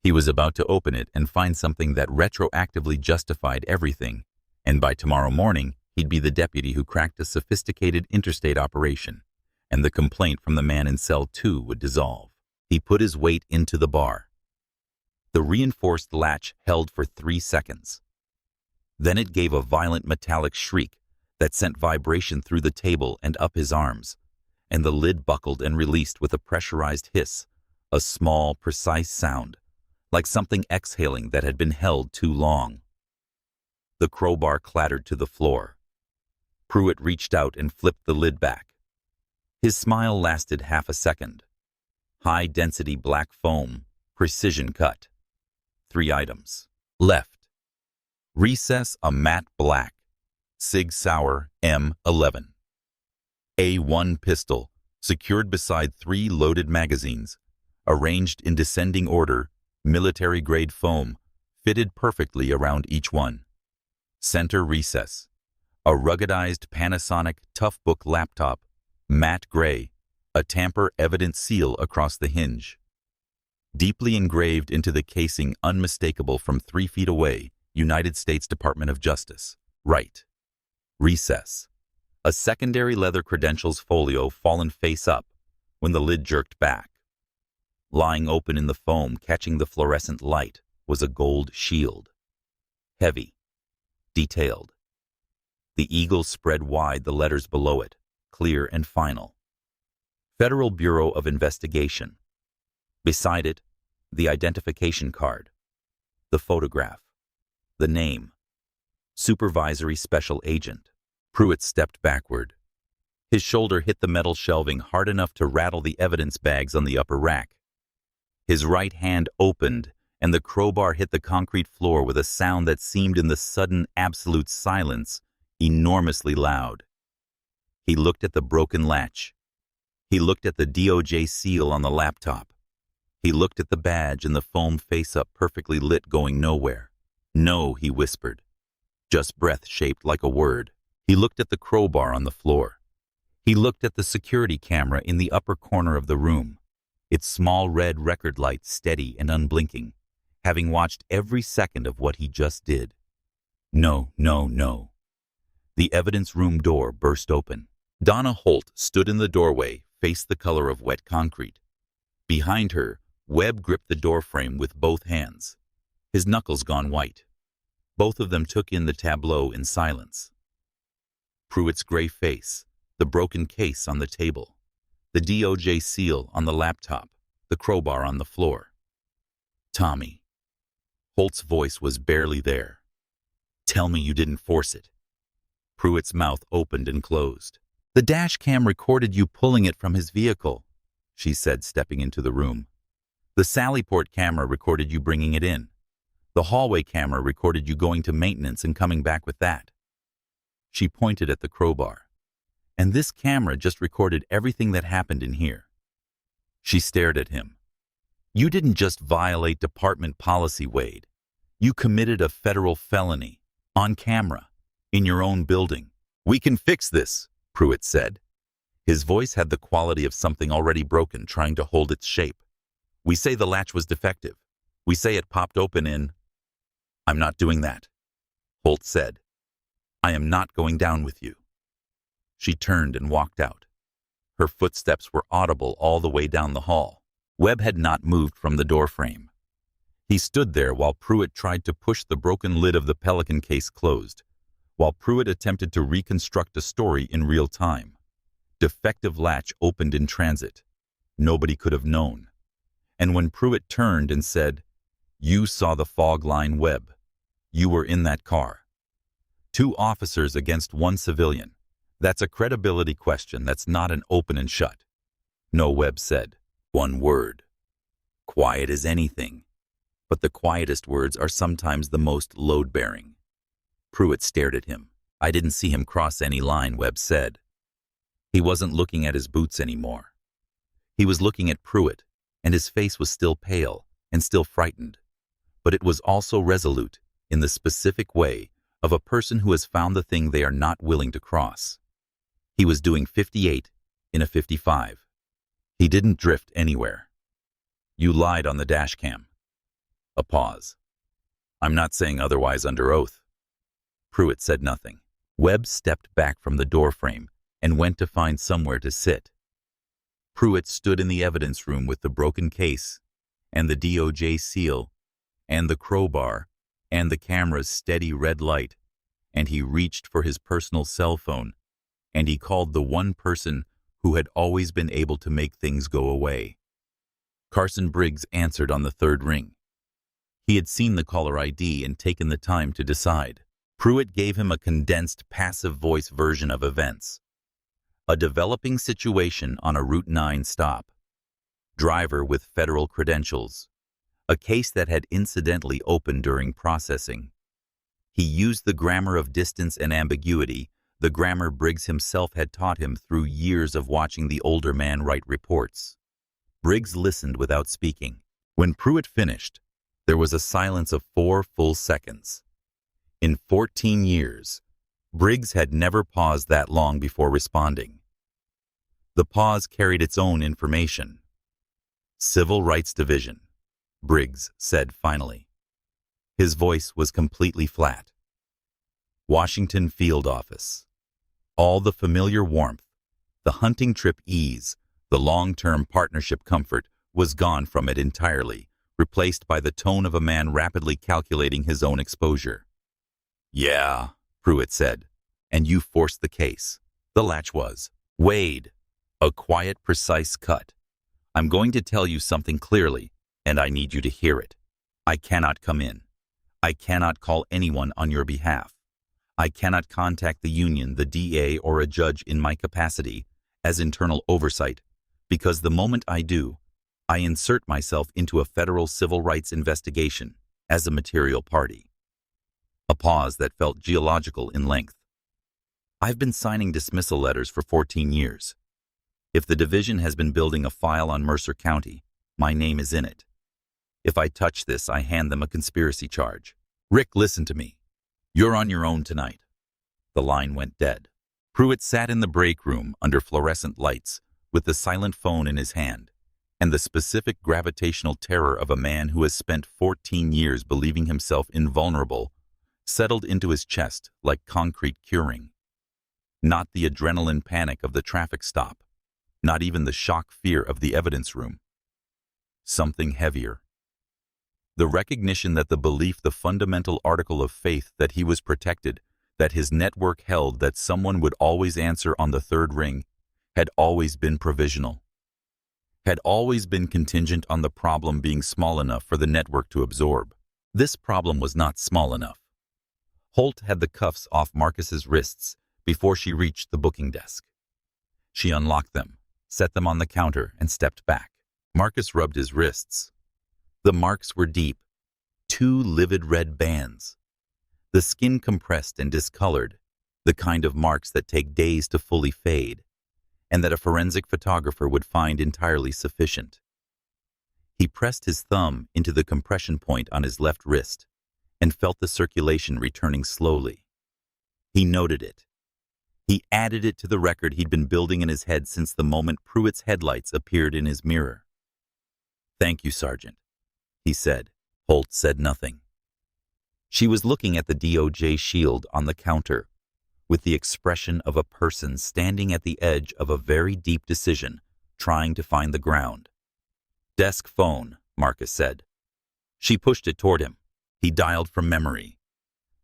He was about to open it and find something that retroactively justified everything, and by tomorrow morning, he'd be the deputy who cracked a sophisticated interstate operation, and the complaint from the man in cell 2 would dissolve. He put his weight into the bar. The reinforced latch held for 3 seconds. Then it gave a violent metallic shriek that sent vibration through the table and up his arms, and the lid buckled and released with a pressurized hiss, a small, precise sound, like something exhaling that had been held too long. The crowbar clattered to the floor. Pruitt reached out and flipped the lid back. His smile lasted half a second. High-density black foam, precision cut. 3 items. Left. Recess, a matte black. Sig Sauer M11. A1 pistol, secured beside 3 loaded magazines, arranged in descending order, military-grade foam, fitted perfectly around each one. Center recess. A ruggedized Panasonic Toughbook laptop, matte gray, a tamper-evident seal across the hinge. Deeply engraved into the casing, unmistakable from 3 feet away, United States Department of Justice. Right. Recess. A secondary leather credentials folio fallen face up when the lid jerked back. Lying open in the foam, catching the fluorescent light, was a gold shield. Heavy. Detailed. The eagle spread wide, the letters below it, clear and final. Federal Bureau of Investigation. Beside it, the identification card, the photograph, the name. Supervisory Special Agent. Pruitt stepped backward. His shoulder hit the metal shelving hard enough to rattle the evidence bags on the upper rack. His right hand opened, and the crowbar hit the concrete floor with a sound that seemed, in the sudden absolute silence, enormously loud. He looked at the broken latch. He looked at the DOJ seal on the laptop. He looked at the badge and the foam face-up perfectly lit, going nowhere. "No," he whispered. Just breath shaped like a word. He looked at the crowbar on the floor. He looked at the security camera in the upper corner of the room, its small red record light steady and unblinking, having watched every second of what he just did. No, no, no. The evidence room door burst open. Donna Holt stood in the doorway, face the color of wet concrete. Behind her, Webb gripped the doorframe with both hands, his knuckles gone white. Both of them took in the tableau in silence. Pruitt's gray face, the broken case on the table, the DOJ seal on the laptop, the crowbar on the floor. Tommy. Holt's voice was barely there. Tell me you didn't force it. Pruitt's mouth opened and closed. The dash cam recorded you pulling it from his vehicle, she said, stepping into the room. The Sallyport camera recorded you bringing it in. The hallway camera recorded you going to maintenance and coming back with that. She pointed at the crowbar. And this camera just recorded everything that happened in here. She stared at him. You didn't just violate department policy, Wade. You committed a federal felony, on camera, in your own building. We can fix this, Pruitt said. His voice had the quality of something already broken trying to hold its shape. We say the latch was defective. We say it popped open in... I'm not doing that, Holt said. I am not going down with you. She turned and walked out. Her footsteps were audible all the way down the hall. Webb had not moved from the doorframe. He stood there while Pruitt tried to push the broken lid of the Pelican case closed, while Pruitt attempted to reconstruct a story in real time. Defective latch opened in transit. Nobody could have known. And when Pruitt turned and said, You saw the fog line, Webb. You were in that car. 2 officers against 1 civilian. That's a credibility question that's not an open and shut. No, Webb said. 1 word. Quiet as anything. But the quietest words are sometimes the most load-bearing. Pruitt stared at him. I didn't see him cross any line, Webb said. He wasn't looking at his boots anymore. He was looking at Pruitt, and his face was still pale and still frightened. But it was also resolute in the specific way of a person who has found the thing they are not willing to cross. He was doing 58 in a 55. He didn't drift anywhere. You lied on the dash cam. A pause. I'm not saying otherwise under oath. Pruitt said nothing. Webb stepped back from the doorframe and went to find somewhere to sit. Pruitt stood in the evidence room with the broken case and the DOJ seal and the crowbar and the camera's steady red light, and he reached for his personal cell phone, and he called the one person who had always been able to make things go away. Carson Briggs answered on the 3rd ring. He had seen the caller ID and taken the time to decide. Pruitt gave him a condensed, passive voice version of events. A developing situation on a Route 9 stop. Driver with federal credentials. A case that had incidentally opened during processing. He used the grammar of distance and ambiguity, the grammar Briggs himself had taught him through years of watching the older man write reports. Briggs listened without speaking. When Pruitt finished, there was a silence of 4 full seconds. In 14 years, Briggs had never paused that long before responding. The pause carried its own information. Civil Rights Division, Briggs said finally. His voice was completely flat. Washington Field Office. All the familiar warmth, the hunting trip ease, the long-term partnership comfort was gone from it entirely, replaced by the tone of a man rapidly calculating his own exposure. Yeah, Pruitt said, and you forced the case. The latch was, Wade, a quiet, precise cut. I'm going to tell you something clearly, and I need you to hear it. I cannot come in. I cannot call anyone on your behalf. I cannot contact the union, the DA, or a judge in my capacity as internal oversight, because the moment I do, I insert myself into a federal civil rights investigation as a material party. A pause that felt geological in length. I've been signing dismissal letters for 14 years. If the division has been building a file on Mercer County, my name is in it. If I touch this, I hand them a conspiracy charge. Rick, listen to me. You're on your own tonight. The line went dead. Pruitt sat in the break room under fluorescent lights, with the silent phone in his hand, and the specific gravitational terror of a man who has spent 14 years believing himself invulnerable settled into his chest like concrete curing. Not the adrenaline panic of the traffic stop, not even the shock fear of the evidence room. Something heavier. The recognition that the belief, the fundamental article of faith that he was protected, that his network held, that someone would always answer on the third ring, had always been provisional, had always been contingent on the problem being small enough for the network to absorb. This problem was not small enough. Holt had the cuffs off Marcus's wrists before she reached the booking desk. She unlocked them, set them on the counter, and stepped back. Marcus rubbed his wrists. The marks were deep, 2 livid red bands. The skin compressed and discolored, the kind of marks that take days to fully fade, and that a forensic photographer would find entirely sufficient. He pressed his thumb into the compression point on his left wrist and felt the circulation returning slowly. He noted it. He added it to the record he'd been building in his head since the moment Pruitt's headlights appeared in his mirror. "Thank you, Sergeant," he said. Holt said nothing. She was looking at the DOJ shield on the counter, with the expression of a person standing at the edge of a very deep decision, trying to find the ground. "Desk phone," Marcus said. She pushed it toward him. He dialed from memory.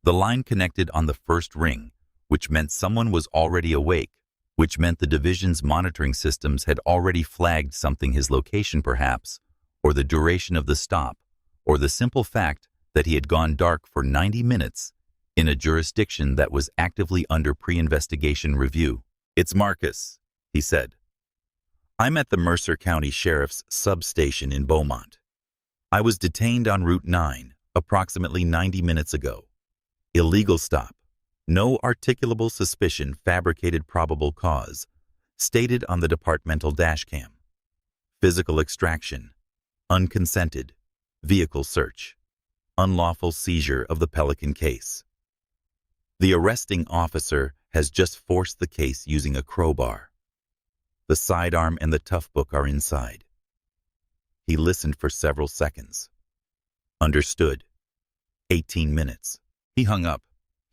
The line connected on the first ring, which meant someone was already awake, which meant the division's monitoring systems had already flagged something, his location perhaps, or the duration of the stop, or the simple fact that he had gone dark for 90 minutes in a jurisdiction that was actively under pre-investigation review. "It's Marcus," he said. "I'm at the Mercer County Sheriff's substation in Beaumont. I was detained on Route 9 approximately 90 minutes ago. Illegal stop. No articulable suspicion, fabricated probable cause, stated on the departmental dashcam. Physical extraction. Unconsented. Vehicle search. Unlawful seizure of the Pelican case. The arresting officer has just forced the case using a crowbar. The sidearm and the tough book are inside." He listened for several seconds. "Understood. 18 minutes. He hung up.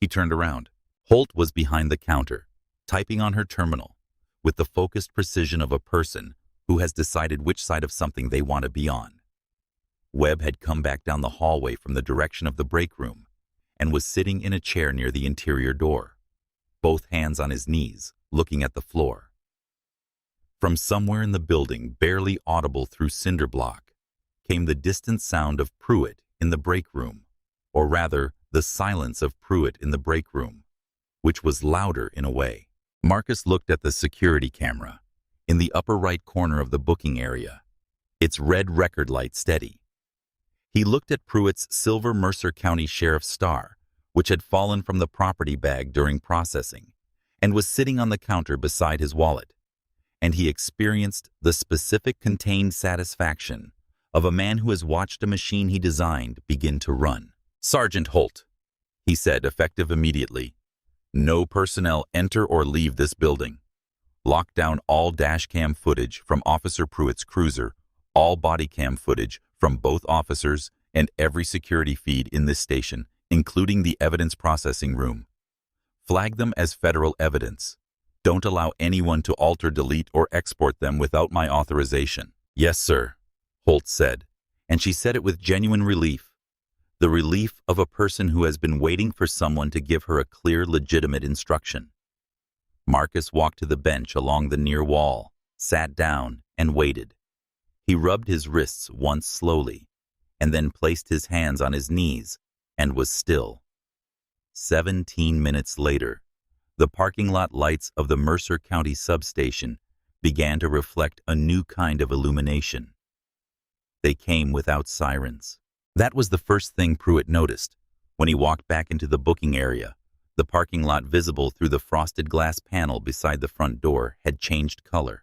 He turned around. Holt was behind the counter, typing on her terminal, with the focused precision of a person who has decided which side of something they want to be on. Webb had come back down the hallway from the direction of the break room and was sitting in a chair near the interior door, both hands on his knees, looking at the floor. From somewhere in the building, barely audible through cinder block, came the distant sound of Pruitt in the break room, or rather, the silence of Pruitt in the break room, which was louder in a way. Marcus looked at the security camera in the upper right corner of the booking area, its red record light steady. He looked at Pruitt's silver Mercer County Sheriff's star, which had fallen from the property bag during processing, and was sitting on the counter beside his wallet, and he experienced the specific contained satisfaction of a man who has watched a machine he designed begin to run. "Sergeant Holt," he said, effective immediately. "No personnel enter or leave this building. Lock down all dashcam footage from Officer Pruitt's cruiser, all body cam footage from both officers, and every security feed in this station, including the evidence processing room. Flag them as federal evidence. Don't allow anyone to alter, delete, or export them without my authorization." "Yes, sir," Holt said, and she said it with genuine relief. The relief of a person who has been waiting for someone to give her a clear, legitimate instruction. Marcus walked to the bench along the near wall, sat down, and waited. He rubbed his wrists once slowly, and then placed his hands on his knees, and was still. 17 minutes later, the parking lot lights of the Mercer County substation began to reflect a new kind of illumination. They came without sirens. That was the first thing Pruitt noticed when he walked back into the booking area. The parking lot visible through the frosted glass panel beside the front door had changed color.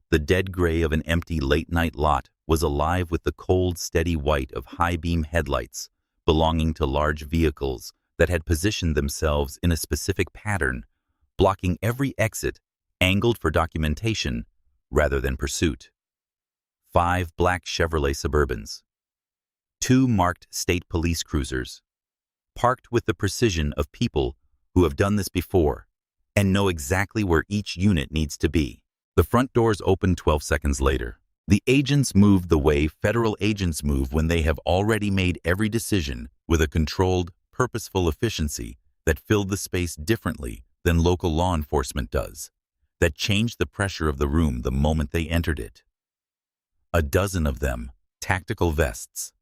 The dead gray of an empty late-night lot was alive with the cold, steady white of high-beam headlights belonging to large vehicles that had positioned themselves in a specific pattern, blocking every exit, angled for documentation rather than pursuit. 5 black Chevrolet Suburbans. 2 marked state police cruisers, parked with the precision of people who have done this before and know exactly where each unit needs to be. The front doors opened 12 seconds later. The agents moved the way federal agents move when they have already made every decision with a controlled, purposeful efficiency that filled the space differently than local law enforcement does, that changed the pressure of the room the moment they entered it. A dozen of them, tactical vests.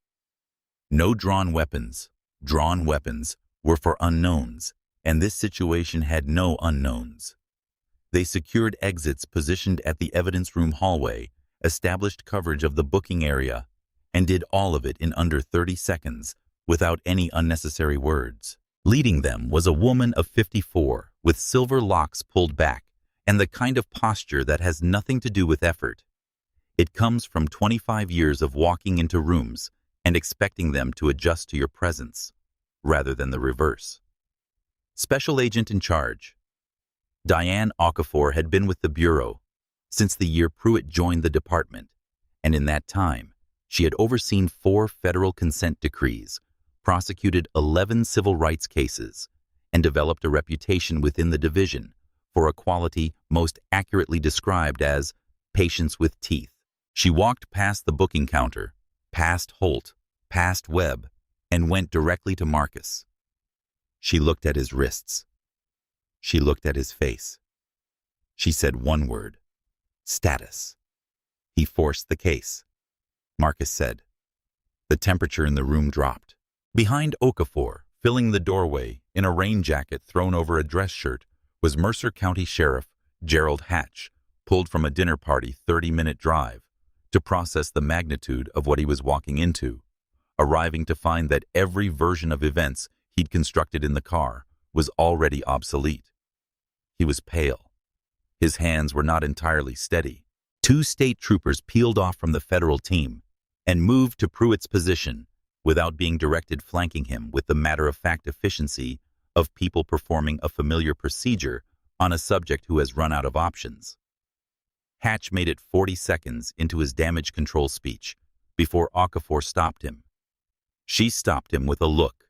No drawn weapons. Drawn weapons were for unknowns, and this situation had no unknowns. They secured exits positioned at the evidence room hallway, established coverage of the booking area, and did all of it in under 30 seconds without any unnecessary words. Leading them was a woman of 54 with silver locks pulled back and the kind of posture that has nothing to do with effort. It comes from 25 years of walking into rooms and expecting them to adjust to your presence, rather than the reverse. Special Agent in Charge. Diane Okafor had been with the Bureau since the year Pruitt joined the department, and in that time, she had overseen 4 federal consent decrees, prosecuted 11 civil rights cases, and developed a reputation within the division for a quality most accurately described as patience with teeth. She walked past the booking counter, past Holt, past Webb, and went directly to Marcus. She looked at his wrists. She looked at his face. She said one word: status. He forced the case. Marcus said. The temperature in the room dropped. Behind Okafor, filling the doorway in a rain jacket thrown over a dress shirt, was Mercer County Sheriff Gerald Hatch, pulled from a dinner party 30-minute drive to process the magnitude of what he was walking into, arriving to find that every version of events he'd constructed in the car was already obsolete. He was pale. His hands were not entirely steady. 2 state troopers peeled off from the federal team and moved to Pruitt's position without being directed, flanking him with the matter-of-fact efficiency of people performing a familiar procedure on a subject who has run out of options. Hatch made it 40 seconds into his damage control speech before Okafor stopped him. She stopped him with a look.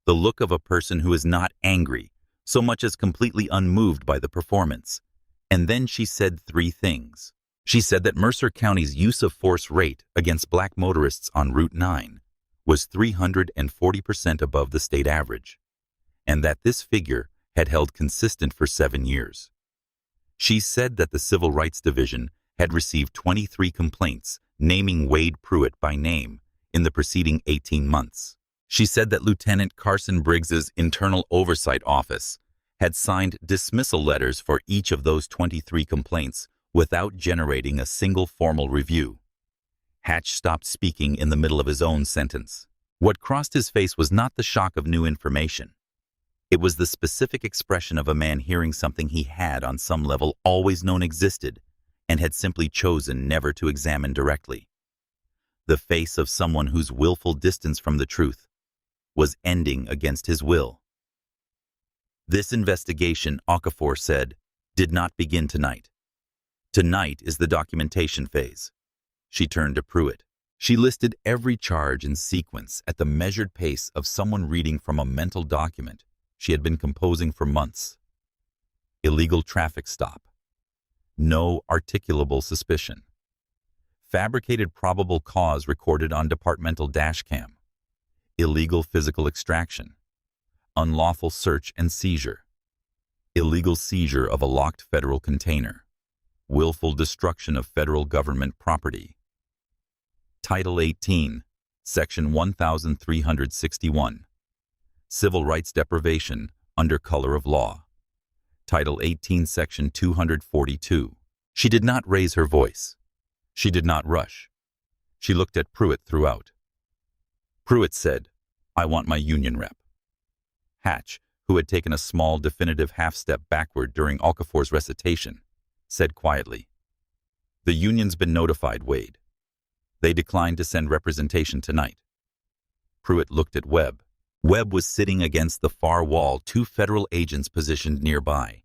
The look of a person who is not angry, so much as completely unmoved by the performance. And then she said 3 things. She said that Mercer County's use of force rate against black motorists on Route 9 was 340% above the state average, and that this figure had held consistent for 7 years. She said that the Civil Rights Division had received 23 complaints naming Wade Pruitt by name in the preceding 18 months. She said that Lieutenant Carson Briggs's Internal Oversight Office had signed dismissal letters for each of those 23 complaints without generating a single formal review. Hatch stopped speaking in the middle of his own sentence. What crossed his face was not the shock of new information. It was the specific expression of a man hearing something he had, on some level, always known existed and had simply chosen never to examine directly. The face of someone whose willful distance from the truth was ending against his will. This investigation, Okafor said, did not begin tonight. Tonight is the documentation phase. She turned to Pruitt. She listed every charge in sequence at the measured pace of someone reading from a mental document she had been composing for months. Illegal traffic stop. No articulable suspicion. Fabricated probable cause recorded on departmental dashcam. Illegal physical extraction. Unlawful search and seizure. Illegal seizure of a locked federal container. Willful destruction of federal government property. Title 18, Section 1361. Civil rights deprivation under color of law. Title 18, Section 242. She did not raise her voice. She did not rush. She looked at Pruitt throughout. Pruitt said, "I want my union rep." Hatch, who had taken a small, definitive half-step backward during Okafor's recitation, said quietly, "The union's been notified, Wade. They declined to send representation tonight." Pruitt looked at Webb, Webb was sitting against the far wall, two federal agents positioned nearby.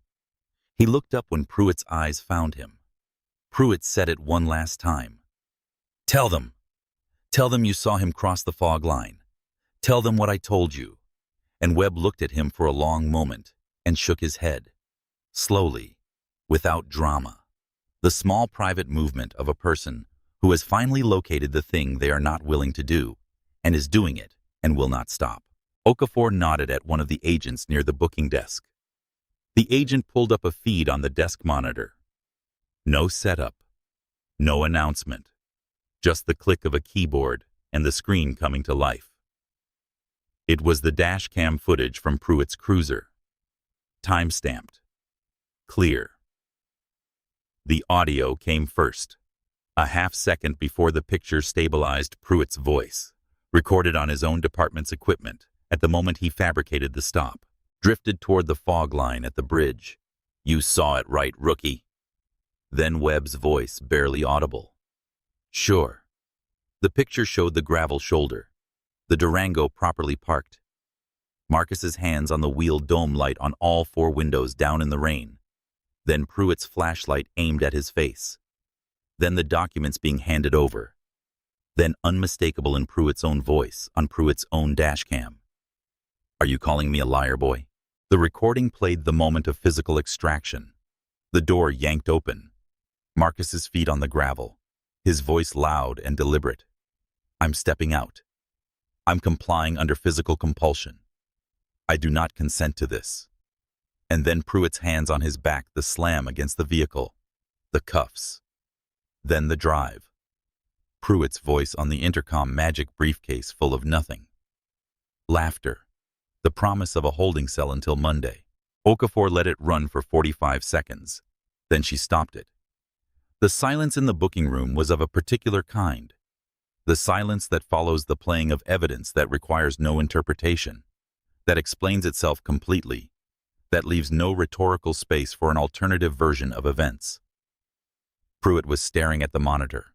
He looked up when Pruitt's eyes found him. Pruitt said it one last time. Tell them you saw him cross the fog line. Tell them what I told you." And Webb looked at him for a long moment and shook his head. Slowly, without drama. The small private movement of a person who has finally located the thing they are not willing to do and is doing it and will not stop. Okafor nodded at one of the agents near the booking desk. The agent pulled up a feed on the desk monitor. No setup, no announcement, just the click of a keyboard and the screen coming to life. It was the dash cam footage from Pruitt's cruiser. Time-stamped. Clear. The audio came first, a half-second before the picture stabilized. Pruitt's voice, recorded on his own department's equipment at the moment he fabricated the stop, drifted toward the fog line at the bridge. "You saw it right, rookie." Then Webb's voice, barely audible. "Sure." The picture showed the gravel shoulder, the Durango properly parked. Marcus's hands on the wheel dome light on all four windows down in the rain. Then Pruitt's flashlight aimed at his face. Then the documents being handed over. Then unmistakable in Pruitt's own voice on Pruitt's own dash cam. "Are you calling me a liar, boy?" The recording played the moment of physical extraction. The door yanked open. Marcus's feet on the gravel, his voice loud and deliberate. "I'm stepping out. I'm complying under physical compulsion. I do not consent to this." And then Pruitt's hands on his back, the slam against the vehicle, the cuffs. Then the drive. Pruitt's voice on the intercom, magic briefcase full of nothing. Laughter. The promise of a holding cell until Monday. Okafor let it run for 45 seconds. Then she stopped it. The silence in the booking room was of a particular kind. The silence that follows the playing of evidence that requires no interpretation, that explains itself completely, that leaves no rhetorical space for an alternative version of events. Pruitt was staring at the monitor.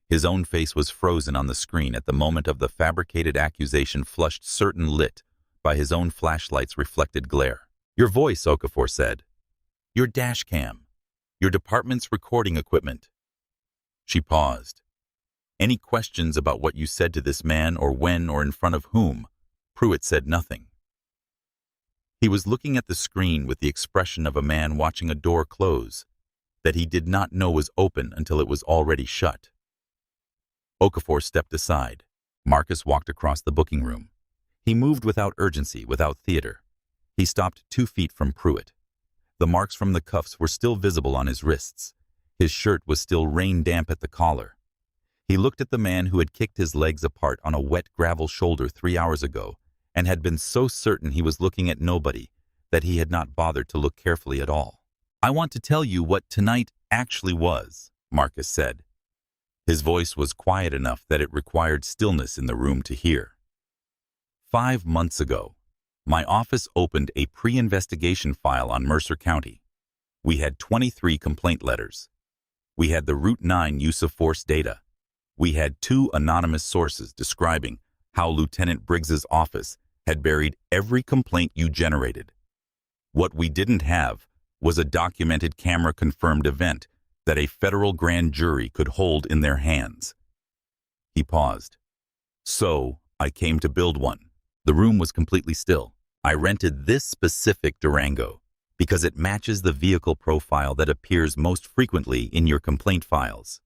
His own face was frozen on the screen at the moment of the fabricated accusation, flushed, certain, lit by his own flashlight's reflected glare. "Your voice," Okafor said. "Your dash cam. Your department's recording equipment." She paused. "Any questions about what you said to this man, or when, or in front of whom?" Pruitt said nothing. He was looking at the screen with the expression of a man watching a door close that he did not know was open until it was already shut. Okafor stepped aside. Marcus walked across the booking room. He moved without urgency, without theater. He stopped 2 feet from Pruitt. The marks from the cuffs were still visible on his wrists. His shirt was still rain-damp at the collar. He looked at the man who had kicked his legs apart on a wet gravel shoulder 3 hours ago, and had been so certain he was looking at nobody that he had not bothered to look carefully at all. "I want to tell you what tonight actually was," Marcus said. His voice was quiet enough that it required stillness in the room to hear. 5 months ago, my office opened a pre-investigation file on Mercer County. We had 23 complaint letters. We had the Route 9 use of force data. We had 2 anonymous sources describing how Lieutenant Briggs's office had buried every complaint you generated. What we didn't have was a documented camera-confirmed event that a federal grand jury could hold in their hands. He paused. "So, I came to build one." The room was completely still. "I rented this specific Durango because it matches the vehicle profile that appears most frequently in your complaint files.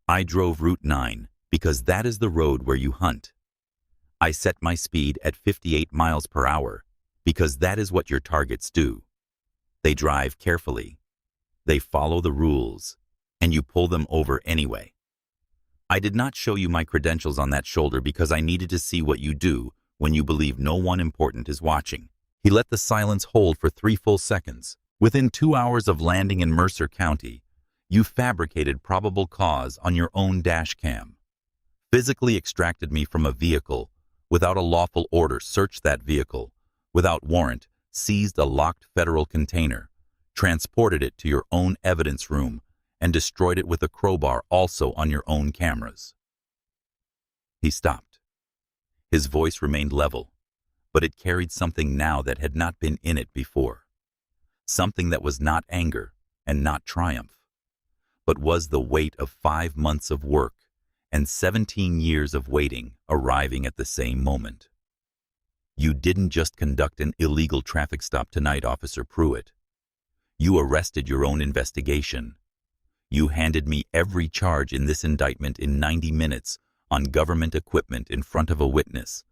I drove Route 9 because that is the road where you hunt. I set my speed at 58 miles per hour because that is what your targets do. They drive carefully. They follow the rules, and you pull them over anyway. I did not show you my credentials on that shoulder because I needed to see what you do when you believe no one important is watching." He let the silence hold for 3 full seconds. "Within 2 hours of landing in Mercer County, you fabricated probable cause on your own dash cam, physically extracted me from a vehicle without a lawful order, searched that vehicle without warrant, seized a locked federal container, transported it to your own evidence room, and destroyed it with a crowbar, also on your own cameras." He stopped. His voice remained level, but it carried something now that had not been in it before. Something that was not anger and not triumph, but was the weight of 5 months of work and 17 years of waiting arriving at the same moment. You didn't just conduct an illegal traffic stop tonight, Officer Pruitt. You arrested your own investigation. You handed me every charge in this indictment in 90 minutes on government equipment in front of a witness.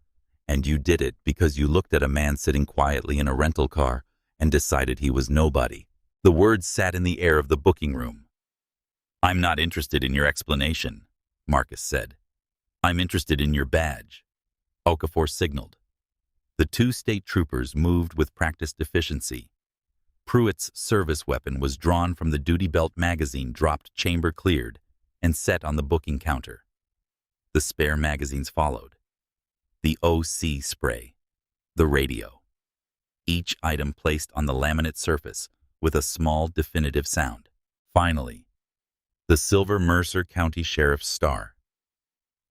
And you did it because you looked at a man sitting quietly in a rental car and decided he was nobody. The words sat in the air of the booking room. "I'm not interested in your explanation," Marcus said. "I'm interested in your badge." Okafor signaled. The 2 state troopers moved with practiced efficiency. Pruitt's service weapon was drawn from the duty belt magazine, dropped chamber cleared, and set on the booking counter. The spare magazines followed. The OC spray. The radio. Each item placed on the laminate surface with a small definitive sound. Finally, the silver Mercer County Sheriff's star.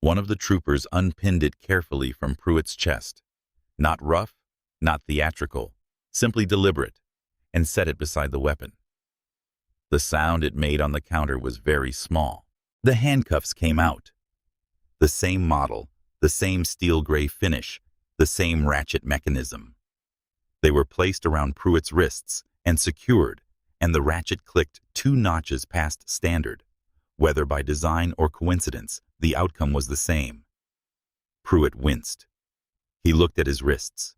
One of the troopers unpinned it carefully from Pruitt's chest. Not rough, not theatrical, simply deliberate, and set it beside the weapon. The sound it made on the counter was very small. The handcuffs came out. The same model, the same steel gray finish, the same ratchet mechanism. They were placed around Pruitt's wrists and secured, and the ratchet clicked 2 notches past standard. Whether by design or coincidence, the outcome was the same. Pruitt winced. He looked at his wrists.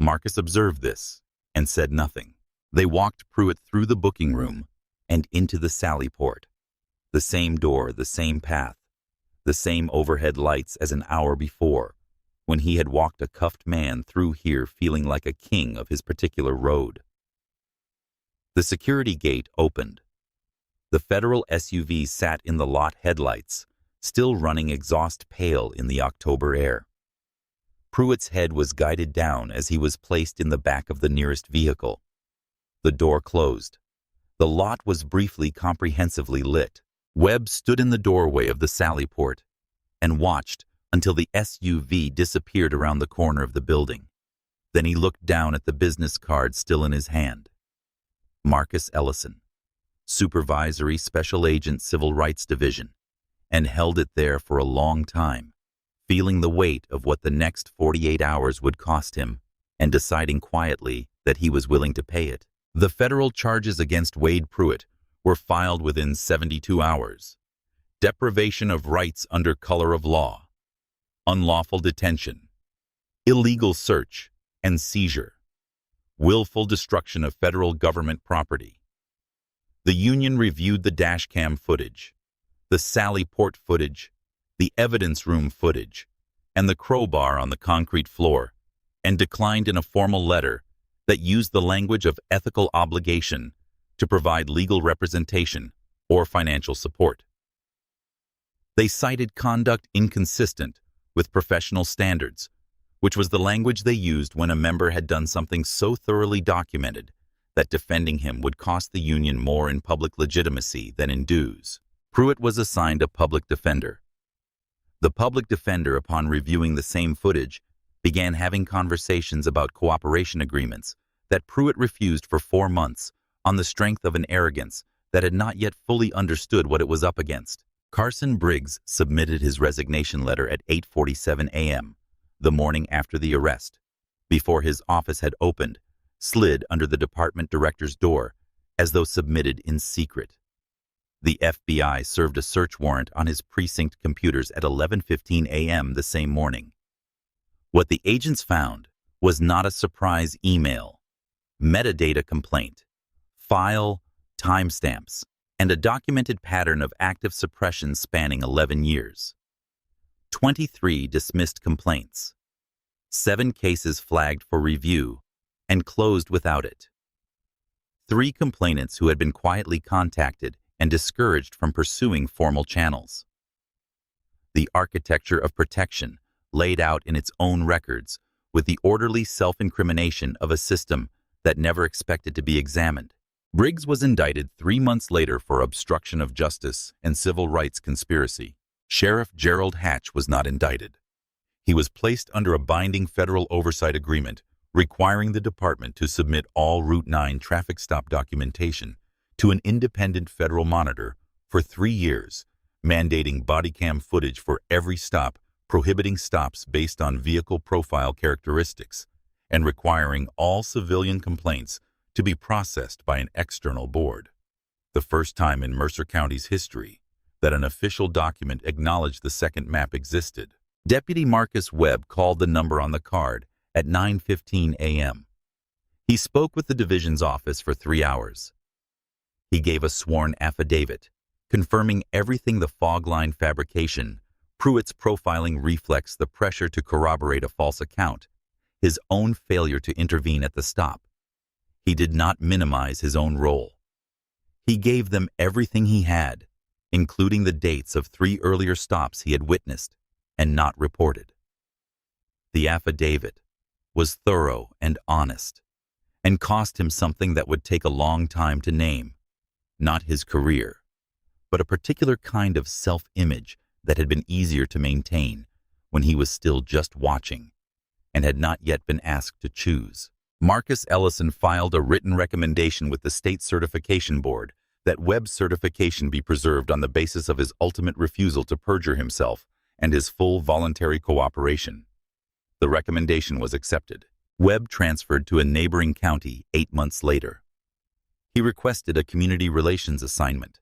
Marcus observed this and said nothing. They walked Pruitt through the booking room and into the sally port. The same door, the same path, the same overhead lights as an hour before, when he had walked a cuffed man through here feeling like a king of his particular road. The security gate opened. The federal SUV sat in the lot headlights, still running exhaust pale in the October air. Pruitt's head was guided down as he was placed in the back of the nearest vehicle. The door closed. The lot was briefly comprehensively lit. Webb stood in the doorway of the sally port and watched until the SUV disappeared around the corner of the building. Then he looked down at the business card still in his hand. Marcus Ellison, Supervisory Special Agent, Civil Rights Division, and held it there for a long time, feeling the weight of what the next 48 hours would cost him and deciding quietly that he was willing to pay it. The federal charges against Wade Pruitt were filed within 72 hours. Deprivation of rights under color of law, unlawful detention, illegal search and seizure, willful destruction of federal government property. The union reviewed the dashcam footage, the sally port footage, the evidence room footage, and the crowbar on the concrete floor, and declined in a formal letter that used the language of ethical obligation to provide legal representation or financial support. They cited conduct inconsistent with professional standards, which was the language they used when a member had done something so thoroughly documented that defending him would cost the union more in public legitimacy than in dues. Pruitt was assigned a public defender. The public defender, upon reviewing the same footage, began having conversations about cooperation agreements that Pruitt refused for 4 months on the strength of an arrogance that had not yet fully understood what it was up against. Carson Briggs submitted his resignation letter at 8:47 a.m., the morning after the arrest, before his office had opened, slid under the department director's door, as though submitted in secret. The FBI served a search warrant on his precinct computers at 11:15 a.m. the same morning. What the agents found was not a surprise email, metadata complaint, file, timestamps, and a documented pattern of active suppression spanning 11 years. 23 dismissed complaints, 7 cases flagged for review and closed without it. 3 complainants who had been quietly contacted and discouraged from pursuing formal channels. The architecture of protection laid out in its own records with the orderly self-incrimination of a system that never expected to be examined. Briggs was indicted 3 months later for obstruction of justice and civil rights conspiracy. Sheriff Gerald Hatch was not indicted. He was placed under a binding federal oversight agreement requiring the department to submit all Route 9 traffic stop documentation to an independent federal monitor for 3 years, mandating body cam footage for every stop, prohibiting stops based on vehicle profile characteristics, and requiring all civilian complaints to be processed by an external board. The first time in Mercer County's history that an official document acknowledged the second map existed. Deputy Marcus Webb called the number on the card at 9:15 a.m. He spoke with the division's office for 3 hours. He gave a sworn affidavit, confirming everything: the fog line fabrication, Pruitt's profiling reflex, the pressure to corroborate a false account, his own failure to intervene at the stop. He did not minimize his own role. He gave them everything he had, including the dates of 3 earlier stops he had witnessed and not reported. The affidavit was thorough and honest, and cost him something that would take a long time to name. Not his career, but a particular kind of self-image that had been easier to maintain when he was still just watching and had not yet been asked to choose. Marcus Ellison filed a written recommendation with the state certification board that Webb's certification be preserved on the basis of his ultimate refusal to perjure himself and his full voluntary cooperation. The recommendation was accepted. Webb transferred to a neighboring county 8 months later. He requested a community relations assignment.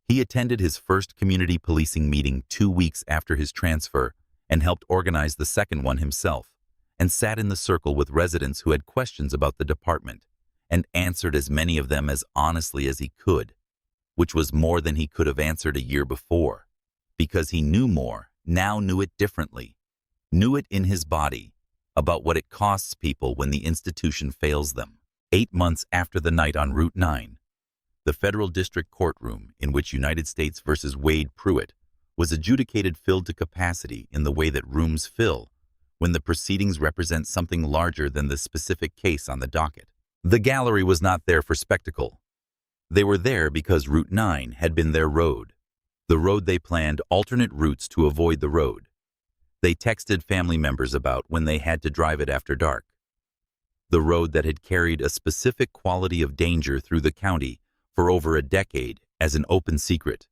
He attended his first community policing meeting 2 weeks after his transfer and helped organize the second one himself, and sat in the circle with residents who had questions about the department and answered as many of them as honestly as he could, which was more than he could have answered a year before, because he knew more, now knew it differently, knew it in his body, about what it costs people when the institution fails them. 8 months after the night on Route 9, the federal district courtroom in which United States versus Wade Pruitt was adjudicated filled to capacity in the way that rooms fill when the proceedings represent something larger than the specific case on the docket. The gallery was not there for spectacle. They were there because Route 9 had been their road. The road they planned alternate routes to avoid the road. They texted family members about when they had to drive it after dark. The road that had carried a specific quality of danger through the county for over a decade as an open secret,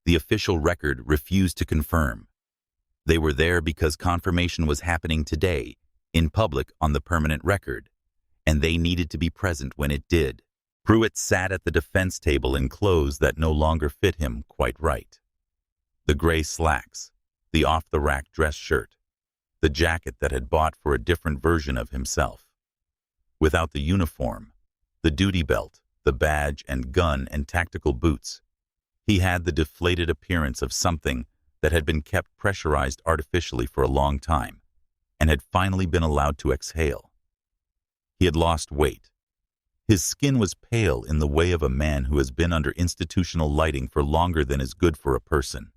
the official record refused to confirm. They were there because confirmation was happening today, in public on the permanent record, and they needed to be present when it did. Pruitt sat at the defense table in clothes that no longer fit him quite right. The gray slacks, the off-the-rack dress shirt, the jacket that had bought for a different version of himself. Without the uniform, the duty belt, the badge and gun and tactical boots, he had the deflated appearance of something that had been kept pressurized artificially for a long time and had finally been allowed to exhale. He had lost weight. His skin was pale in the way of a man who has been under institutional lighting for longer than is good for a person.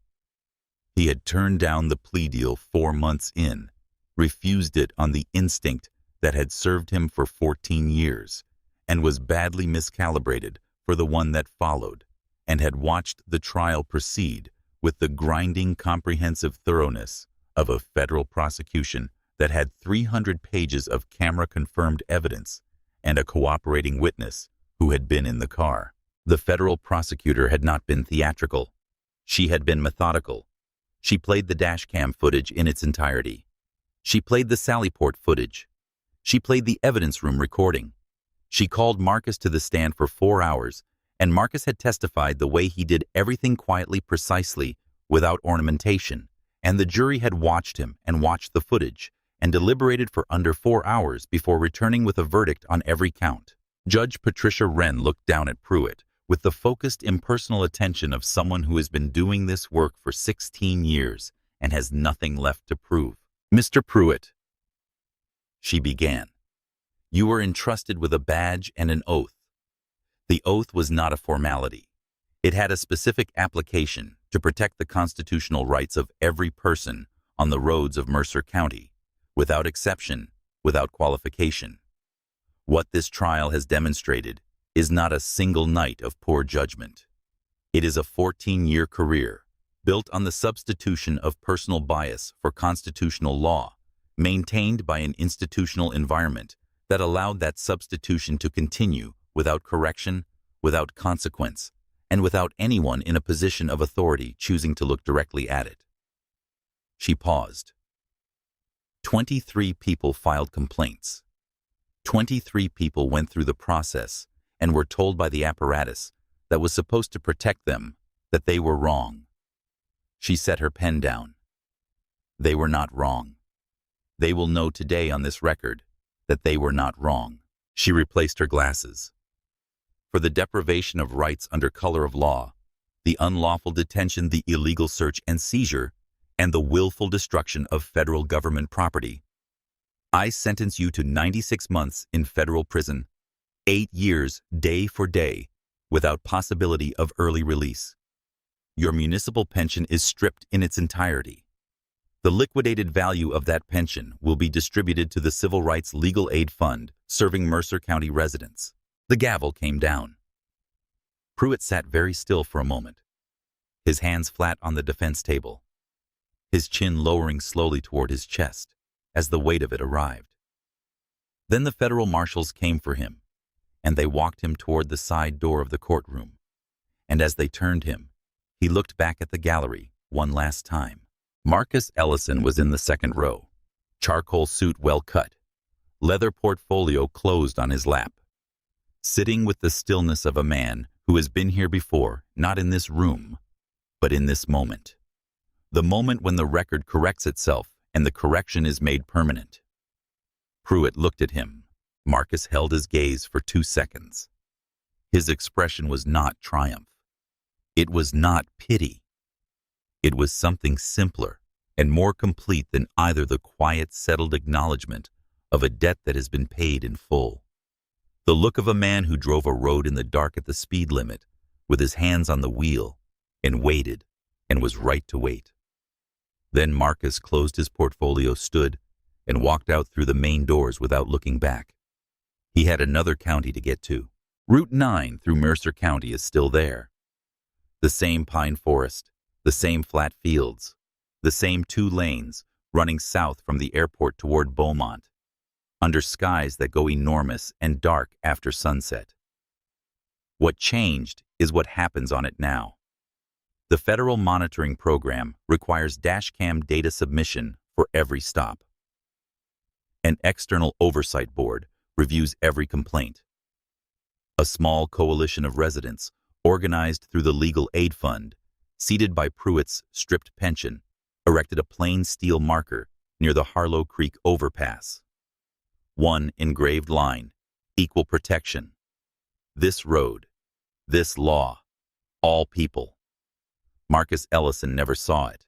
He had turned down the plea deal 4 months in, refused it on the instinct that had served him for 14 years, and was badly miscalibrated for the one that followed, and had watched the trial proceed with the grinding, comprehensive thoroughness of a federal prosecution that had 300 pages of camera-confirmed evidence and a cooperating witness who had been in the car. The federal prosecutor had not been theatrical. She had been methodical. She played the dashcam footage in its entirety. She played the Sallyport footage. She played the evidence room recording. She called Marcus to the stand for 4 hours, and Marcus had testified the way he did everything quietly, precisely, without ornamentation, and the jury had watched him and watched the footage and deliberated for under 4 hours before returning with a verdict on every count. Judge Patricia Wren looked down at Pruitt with the focused, impersonal attention of someone who has been doing this work for 16 years and has nothing left to prove. "Mr. Pruitt," she began, "you were entrusted with a badge and an oath. The oath was not a formality. It had a specific application to protect the constitutional rights of every person on the roads of Mercer County, without exception, without qualification. What this trial has demonstrated is not a single night of poor judgment. It is a 14-year career, built on the substitution of personal bias for constitutional law, maintained by an institutional environment that allowed that substitution to continue without correction, without consequence, and without anyone in a position of authority choosing to look directly at it. She paused. 23 people filed complaints. 23 people went through the process and were told by the apparatus that was supposed to protect them that they were wrong. She set her pen down. They were not wrong. They will know today on this record that they were not wrong. She replaced her glasses. For the deprivation of rights under color of law, the unlawful detention, the illegal search and seizure, and the willful destruction of federal government property, I sentence you to 96 months in federal prison, 8 years day for day, without possibility of early release. Your municipal pension is stripped in its entirety. The liquidated value of that pension will be distributed to the Civil Rights Legal Aid Fund serving Mercer County residents. The gavel came down. Pruitt sat very still for a moment, his hands flat on the defense table, his chin lowering slowly toward his chest as the weight of it arrived. Then the federal marshals came for him, and they walked him toward the side door of the courtroom. And as they turned him, he looked back at the gallery one last time. Marcus Ellison was in the second row, charcoal suit well cut, leather portfolio closed on his lap, sitting with the stillness of a man who has been here before, not in this room, but in this moment. The moment when the record corrects itself and the correction is made permanent. Pruitt looked at him. Marcus held his gaze for 2 seconds. His expression was not triumph. It was not pity. It was something simpler and more complete than either the quiet, settled acknowledgement of a debt that has been paid in full. The look of a man who drove a road in the dark at the speed limit with his hands on the wheel and waited and was right to wait. Then Marcus closed his portfolio, stood, and walked out through the main doors without looking back. He had another county to get to. Route 9 through Mercer County is still there. The same pine forest, the same flat fields, the same 2 lanes running south from the airport toward Beaumont, under skies that go enormous and dark after sunset. What changed is what happens on it now. The federal monitoring program requires dashcam data submission for every stop. An external oversight board reviews every complaint. A small coalition of residents, organized through the Legal Aid Fund, seated by Pruitt's stripped pension, erected a plain steel marker near the Harlow Creek overpass. One engraved line, equal protection. This road, this law, all people. Marcus Ellison never saw it.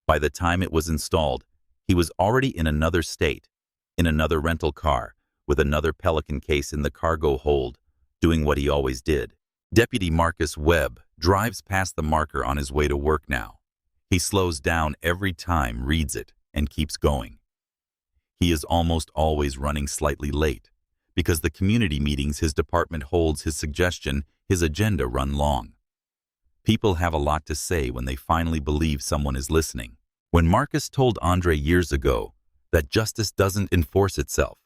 By the time it was installed, he was already in another state, in another rental car, with another Pelican case in the cargo hold, doing what he always did. Deputy Marcus Webb drives past the marker on his way to work now. He slows down every time, reads it, and keeps going. He is almost always running slightly late, because the community meetings his department holds, his suggestion, his agenda run long. People have a lot to say when they finally believe someone is listening. When Marcus told Andre years ago that justice doesn't enforce itself,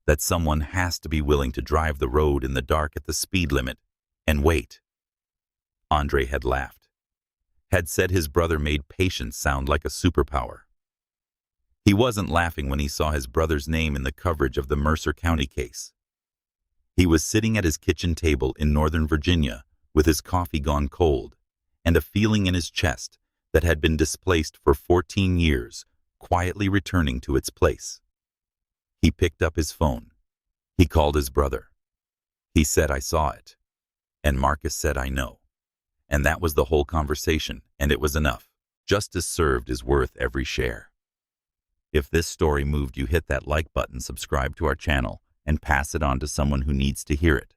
that someone has to be willing to drive the road in the dark at the speed limit and wait, Andre had laughed, had said his brother made patience sound like a superpower. He wasn't laughing when he saw his brother's name in the coverage of the Mercer County case. He was sitting at his kitchen table in Northern Virginia with his coffee gone cold and a feeling in his chest that had been displaced for 14 years, quietly returning to its place. He picked up his phone. He called his brother. He said, "I saw it." And Marcus said, "I know." And that was the whole conversation, and it was enough. Justice served is worth every share. If this story moved you, hit that like button, subscribe to our channel, and pass it on to someone who needs to hear it.